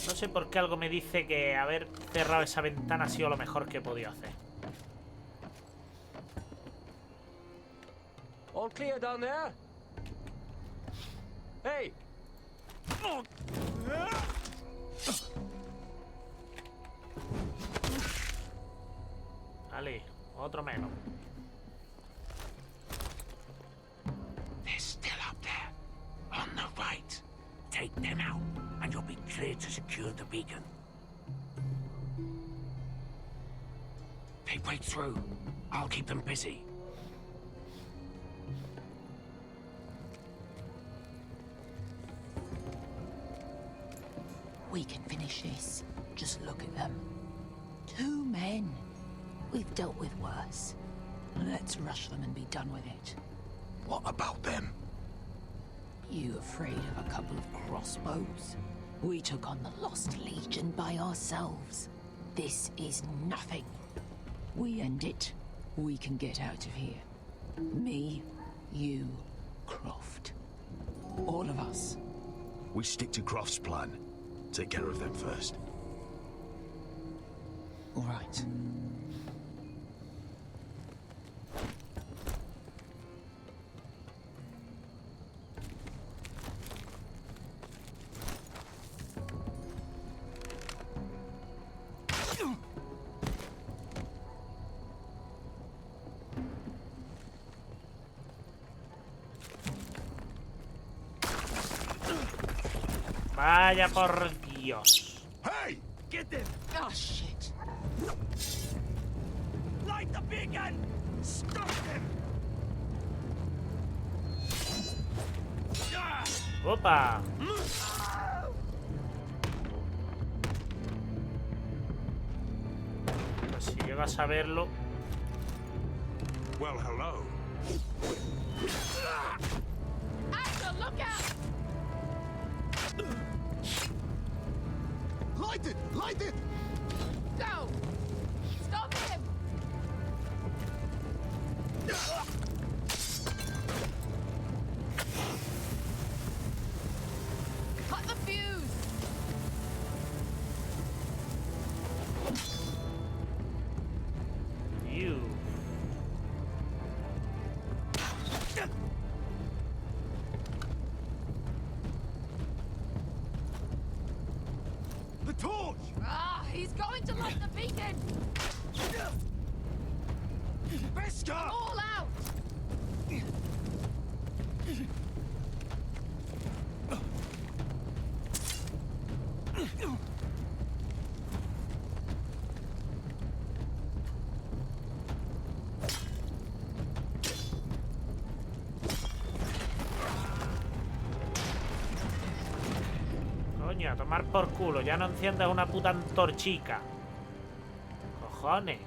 No sé por qué algo me dice que haber cerrado esa ventana ha sido lo mejor que he podido hacer. All clear down there? Hey! Vale, otro menos. They're still up there. On the right. Take them out, and you'll be clear to secure the beacon. They break through. I'll keep them busy. We can finish this. Just look at them. 2 men. We've dealt with worse. Let's rush them and be done with it. What about them? You afraid of a couple of crossbows? We took on the Lost Legion by ourselves. This is nothing. We end it. We can get out of here. Me, you, Croft. All of us. We stick to Croft's plan. Take care of them first. All right. Vaya por Dios. Hey! Get them! Oh, shit. Light the beacon! Stop him! ¡Opa! Pues si llegas a verlo. Well, hello. Axel, look out! Light it! Light it! Go! Stop him! Cut the fuse! You. The torch! Ah, he's going to light the beacon! Beskar! I'm all out! Coño, a tomar por culo. Ya no enciendas una puta antorchica. Cojones.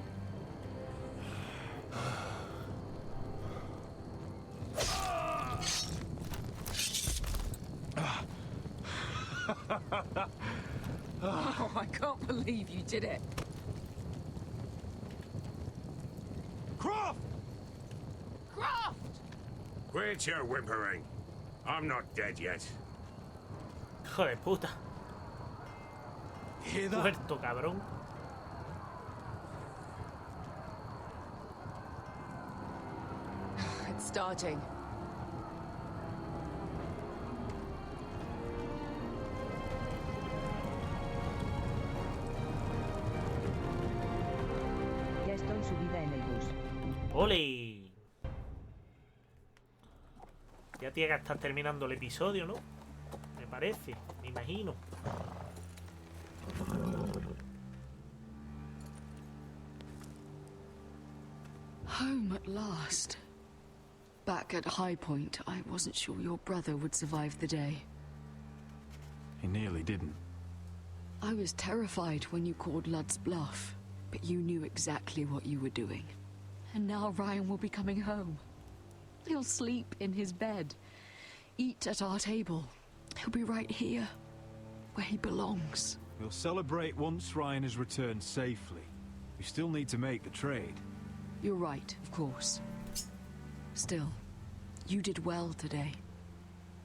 Oh, I can't believe you did it. Croft! Croft! Quit your whimpering. I'm not dead yet. Hijo de puta. Hear that? Muerto, cabrón. It's starting. Ya estoy subida en el bus. ¡Ole! Ya tiene que estar terminando el episodio, ¿no? Me parece, me imagino. Home at last. Back at High Point, I wasn't sure your brother would survive the day. He nearly didn't. I was terrified when you called Ludd's bluff, but you knew exactly what you were doing. And now Ryan will be coming home. He'll sleep in his bed, eat at our table. He'll be right here, where he belongs. We'll celebrate once Ryan has returned safely. We still need to make the trade. You're right, of course. Still, you did well today.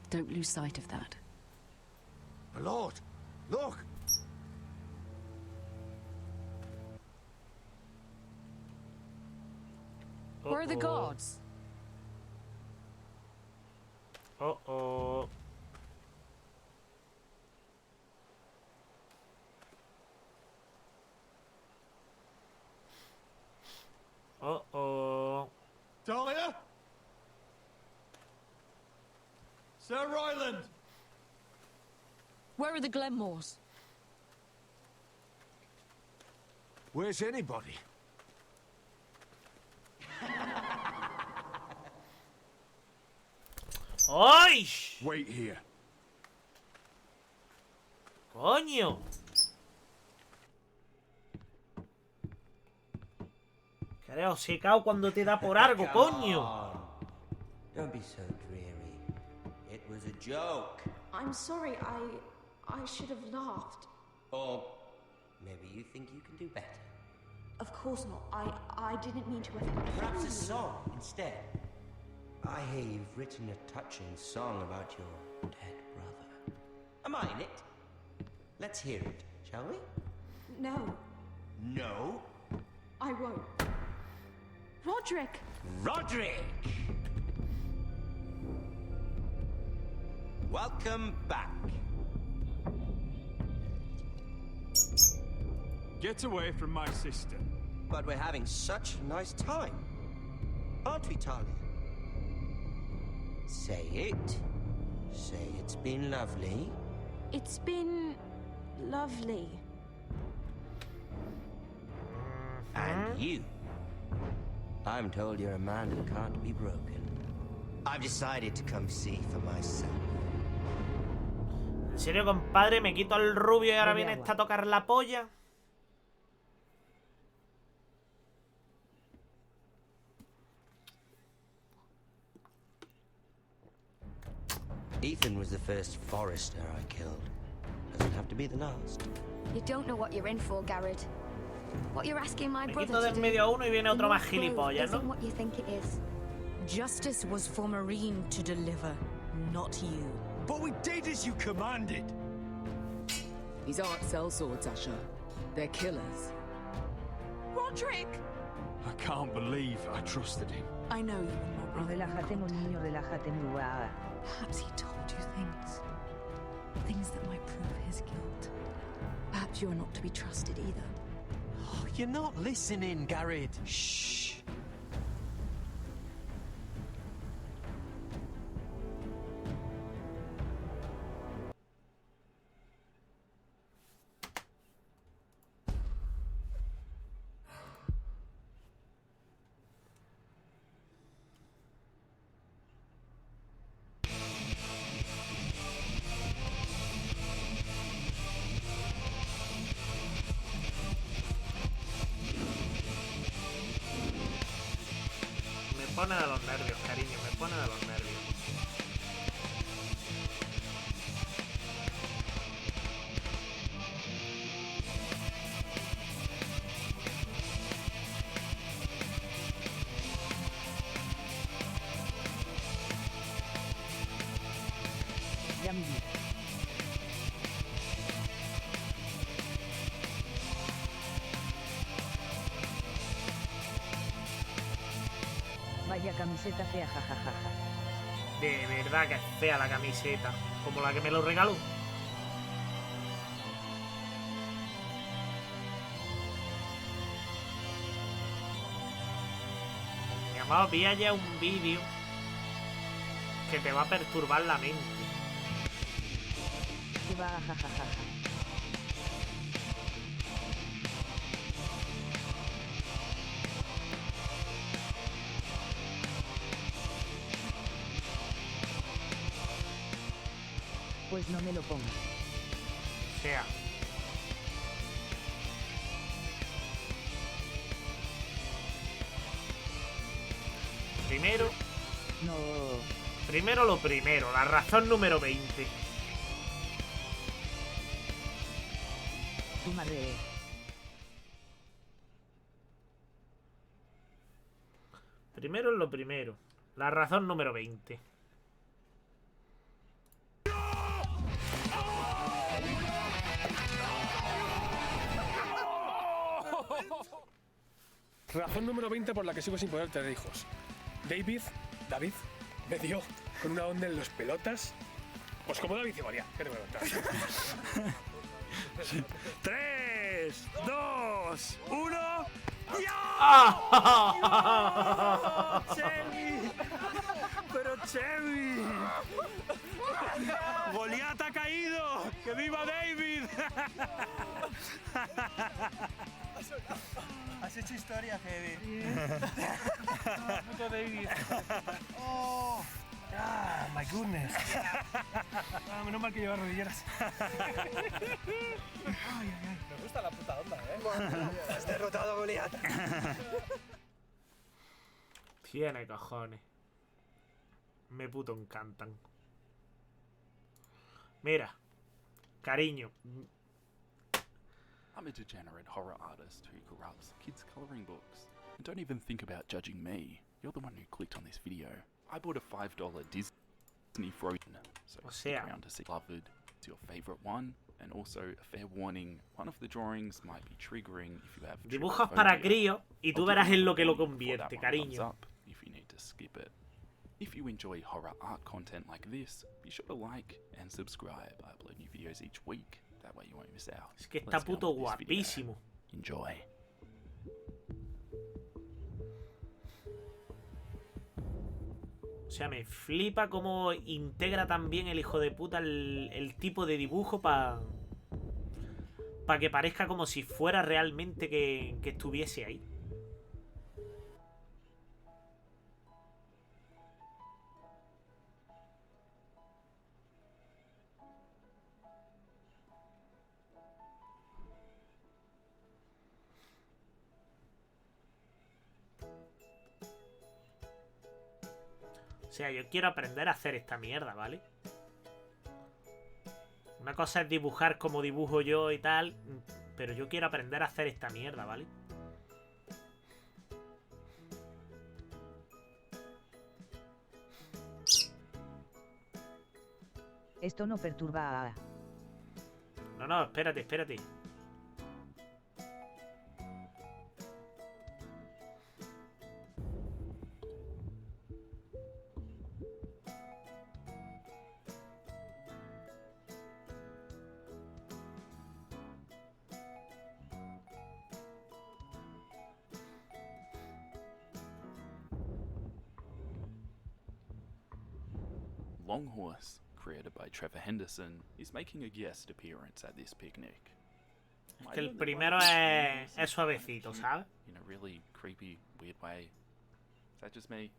Don't lose sight of that. My lord, look! Where are the guards? Uh-oh. Uh-oh. Dahlia? Sir Ryland! Where are the Glenmores? Where's anybody? ¡Ay! Wait here. ¡Coño! Creo, se cao cuando te da por algo, coño. Don't be so dreary. It was a joke. I'm sorry, I should have laughed. Or maybe you think you can do better. Of course not. I didn't mean to offend Perhaps you. a song instead. I hear you've written a touching song about your dead brother. Am I in it? Let's hear it, shall we? No, No. I won't. Roderick! Roderick! Welcome back. Get away from my sister. But we're having such a nice time. Aren't we, Talia? Say it. Say it's been lovely. It's been lovely. You. I'm told you're a man who can't be broken. I've decided to come see for myself. ¿En serio, compadre? ¿Me quito al rubio y ahora viene esta a tocar la polla? Ethan was the first Forrester I killed. Doesn't have to be the last. You don't know what you're in for, Garrett. What you're asking my Me brother quito de to en medio a uno y viene do, otro the más North Grove gilipollas, ¿no? isn't what you think it is. Justice was for Marine to deliver, not you. But we did as you commanded. These aren't sellswords, Asher. They're killers. Roderick! I can't believe I trusted him. I know you and my brother. Relájate, mon niño, relájate, mi guau. Perhaps he told you things. Things that might prove his guilt. Perhaps you are not to be trusted either. Oh, you're not listening, Garrett. Shh. Me pone de los nervios, cariño, me pone de los nervios. Ya mi vida. Vaya camiseta fea, jajajaja. De verdad que es fea la camiseta. Como la que me lo regaló. Mi amado, vi ya un vídeo que te va a perturbar la mente. Que va, jajajaja. Pues no me lo pongas. O sea. Primero. No. Primero lo primero, la razón número 20. Tu madre. Primero es lo primero. La razón número 20. Razón número 20 por la que sigo sin poder tener hijos. David, me dio con una onda en los pelotas. Pues como David y María, ¿qué te voy a contar? 3, 2, 1. ¡Ah! ¡Chevy! ¡Pero Chevy! ¡Goliat ha caído! ¡Que viva David! Has hecho historia, Heavy. Puto David. Oh, Ah, my goodness. Ah, menos mal que lleva rodilleras. Me gusta la puta onda, Has derrotado a Goliat. Tiene cojones. Me puto encantan. Mira, cariño. I'm a degenerate horror artist who corrupts kids' coloring books. And don't even think about judging me. You're the one who clicked on this video. I bought a $5 Disney Frozen, so stick around to see Beloved. It's your favorite one, and also a fair warning, one of the drawings might be triggering if you have Dibujos para críos y tú verás en lo que lo convierte, cariño. If you need to skip it. If you enjoy horror art content like this, be sure to like and subscribe. I upload new videos each week. That way you won't miss out. Es que está puto guapísimo. Enjoy. O sea, me flipa cómo integra también el hijo de puta el tipo de dibujo para que parezca como si fuera realmente que estuviese ahí. O sea, yo quiero aprender a hacer esta mierda, ¿vale? Una cosa es dibujar como dibujo yo y tal, pero yo quiero aprender a hacer esta mierda, ¿vale? Esto no perturba a... No, no, espérate, espérate. Longhorse, created by Trevor Henderson, is making a guest appearance at this picnic. Es que el primero es suavecito, ¿sabes? In a really creepy, weird way. Is that just me?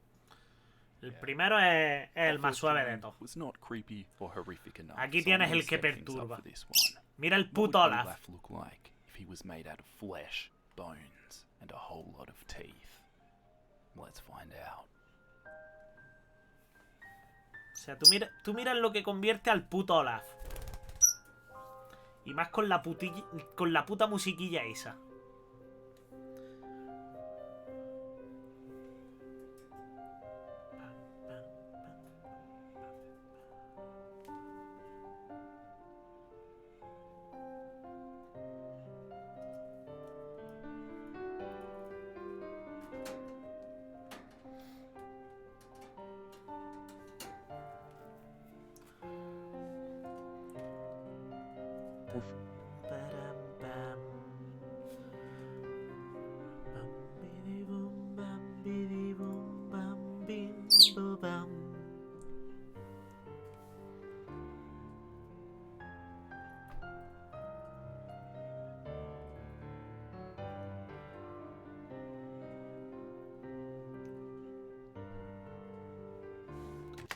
El primero es el más suave de todos. Was not creepy or horrific enough. Aquí So tienes I'm el gonna que step things up perturba. for this one. Mira el What puto would Olaf. Olaf look like if he was made out of flesh, bones, and a whole lot of teeth? Let's find out. O sea, tú miras lo que convierte al puto Olaf. Y más con la puta musiquilla esa.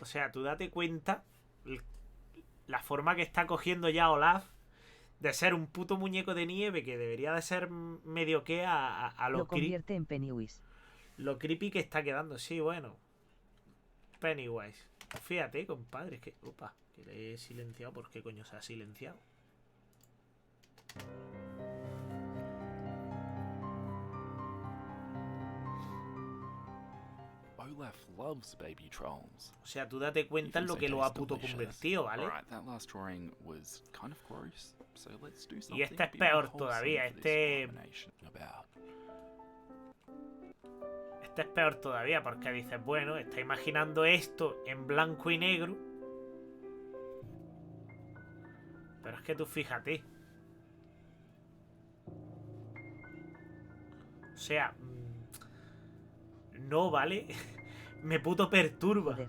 O sea, tú date cuenta la forma que está cogiendo ya Olaf de ser un puto muñeco de nieve que debería de ser medio que a lo convierte en Pennywise. Lo creepy que está quedando, sí, bueno. Pennywise. Fíjate, compadre, es que... Opa, que le he silenciado. ¿Por qué coño se ha silenciado? Olaf loves baby trolls. O sea, tú date cuenta en lo que lo ha puto convertido, ¿vale? Alright, that last drawing was kind of gross, so let's do something Y este a es bit more peor wholesome todavía. for this abomination about. Este es peor todavía porque dices, bueno, está imaginando esto en blanco y negro. Pero es que tú fíjate. O sea, no, ¿vale? Me puto perturba. Joder.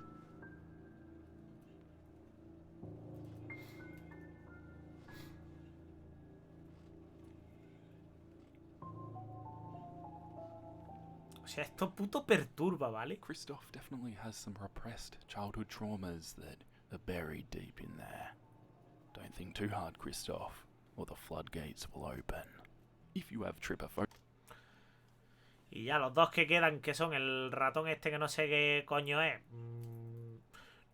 O sea, esto puto perturba, ¿vale? Christoph definitely has some repressed childhood traumas that are buried deep in there. Don't think too hard, Christoph, or the floodgates will open. If you have trypophobia. Y ya los dos que quedan, que son el ratón este que no sé qué coño es.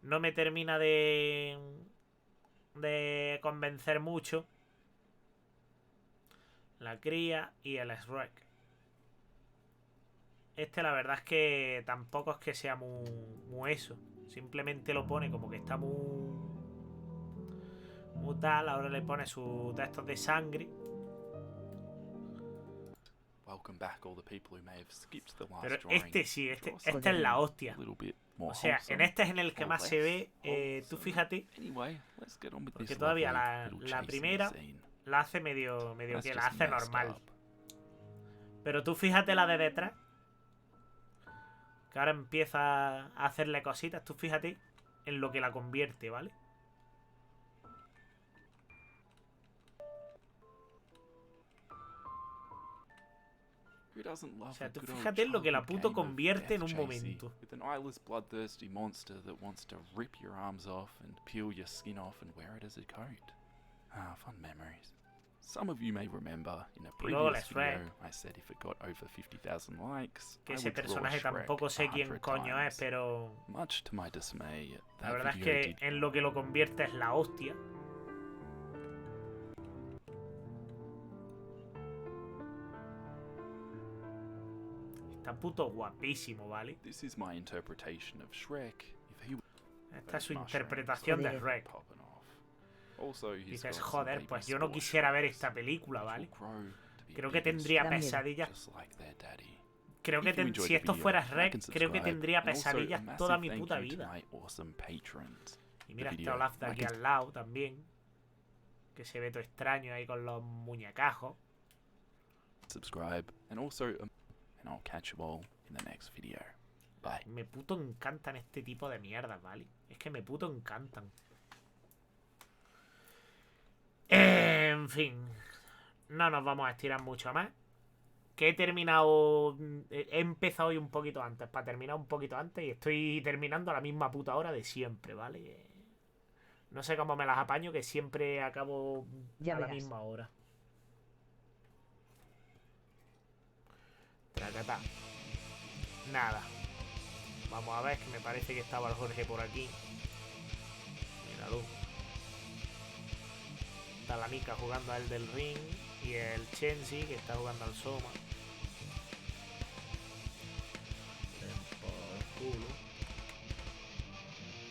No me termina de convencer mucho. La cría y el Shrek. Este la verdad es que tampoco es que sea muy eso. Simplemente lo pone como que está muy tal. Ahora le pone sus textos de sangre. Pero este sí, este es la hostia. O sea, en este es en el que más se ve. Tú fíjate. Porque todavía la primera la hace medio que la hace normal. Pero tú fíjate la de detrás. Que ahora empieza a hacerle cositas. Tú fíjate en lo que la convierte, ¿vale? O sea, tú fíjate en lo que la puto convierte en un momento. With an eyeless, bloodthirsty monster that wants to rip your arms off and peel your skin off and wear it as a coat. Ah, fun memories. Some of you may remember in a Y luego previous Shrek. video I said if it got over 50,000 likes, Que I ese would draw personaje Shrek tampoco sé quién 100 coño es, times. pero Much to my dismay, la that verdad es video que did en lo que lo convierte es la hostia. Está puto guapísimo, ¿vale? This is my interpretation of Shrek. If he Esta es su interpretación de Shrek. Also, he's Dices, got some joder, baby pues yo no sport quisiera ver shots. esta película, ¿vale? Crow to be Creo que big and tendría Da miedo. pesadillas. just like their daddy. Creo que If you enjoyed si the esto video, fuera like Shrek, and creo que subscribe. tendría And also, a pesadillas massive toda mi thank puta you to vida. my awesome patrons. Y mira The este video, Olaf de aquí like and al lado también. Que se ve todo extraño ahí con los muñecajos. subscribe, and also, and I'll catch you all in the next video. Bye. Me puto encantan este tipo de mierdas, ¿vale? Es que me puto encantan. En fin. No nos vamos a estirar mucho más. Que he terminado... He empezado hoy un poquito antes, para terminar un poquito antes. Y estoy terminando a la misma puta hora de siempre, ¿vale? No sé cómo me las apaño, que siempre acabo Ya a la verás. misma hora. Tracatá. Nada. Vamos a ver, que me parece que estaba el Jorge por aquí. Míralo. Está la Mika jugando al del Ring. Y el Chensi, que está jugando al Soma. Ven por el culo.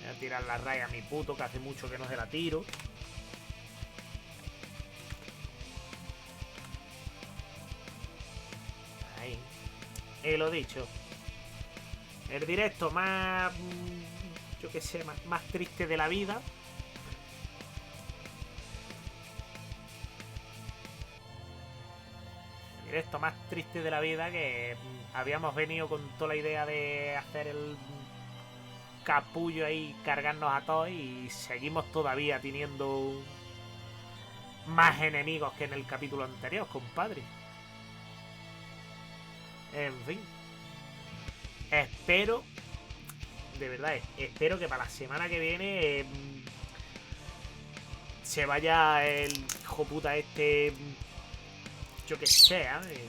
Voy a tirar la raya a mi puto, que hace mucho que no se la tiro. Ahí. Y lo dicho. El directo más... Yo qué sé, más triste de la vida. El directo más triste de la vida, que habíamos venido con toda la idea de hacer el capullo ahí, cargarnos a todos, y seguimos todavía teniendo más enemigos que en el capítulo anterior, compadre. En fin. Espero, de verdad, espero que para la semana que viene se vaya el hijo puta este, yo que sé, Es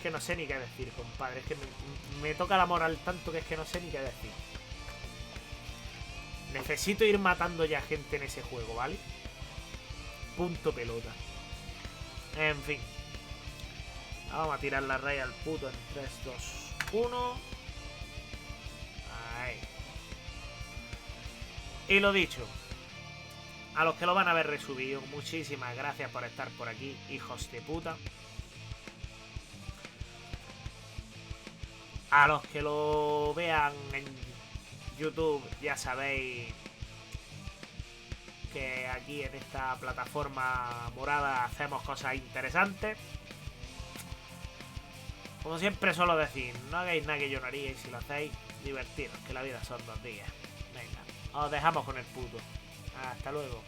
que no sé ni qué decir, compadre. Es que me toca la moral tanto que es que no sé ni qué decir. Necesito ir matando ya gente en ese juego, ¿vale? Punto pelota. En fin. Vamos a tirar la raya al puto en 3, 2, 1. Ahí. Y lo dicho. A los que lo van a ver resubido, muchísimas gracias por estar por aquí, hijos de puta. A los que lo vean en YouTube, ya sabéis que aquí en esta plataforma morada hacemos cosas interesantes. Como siempre suelo decir, no hagáis nada que yo no haría, y si lo hacéis, divertiros, que la vida son 2 días. Venga, os dejamos con el puto. Hasta luego.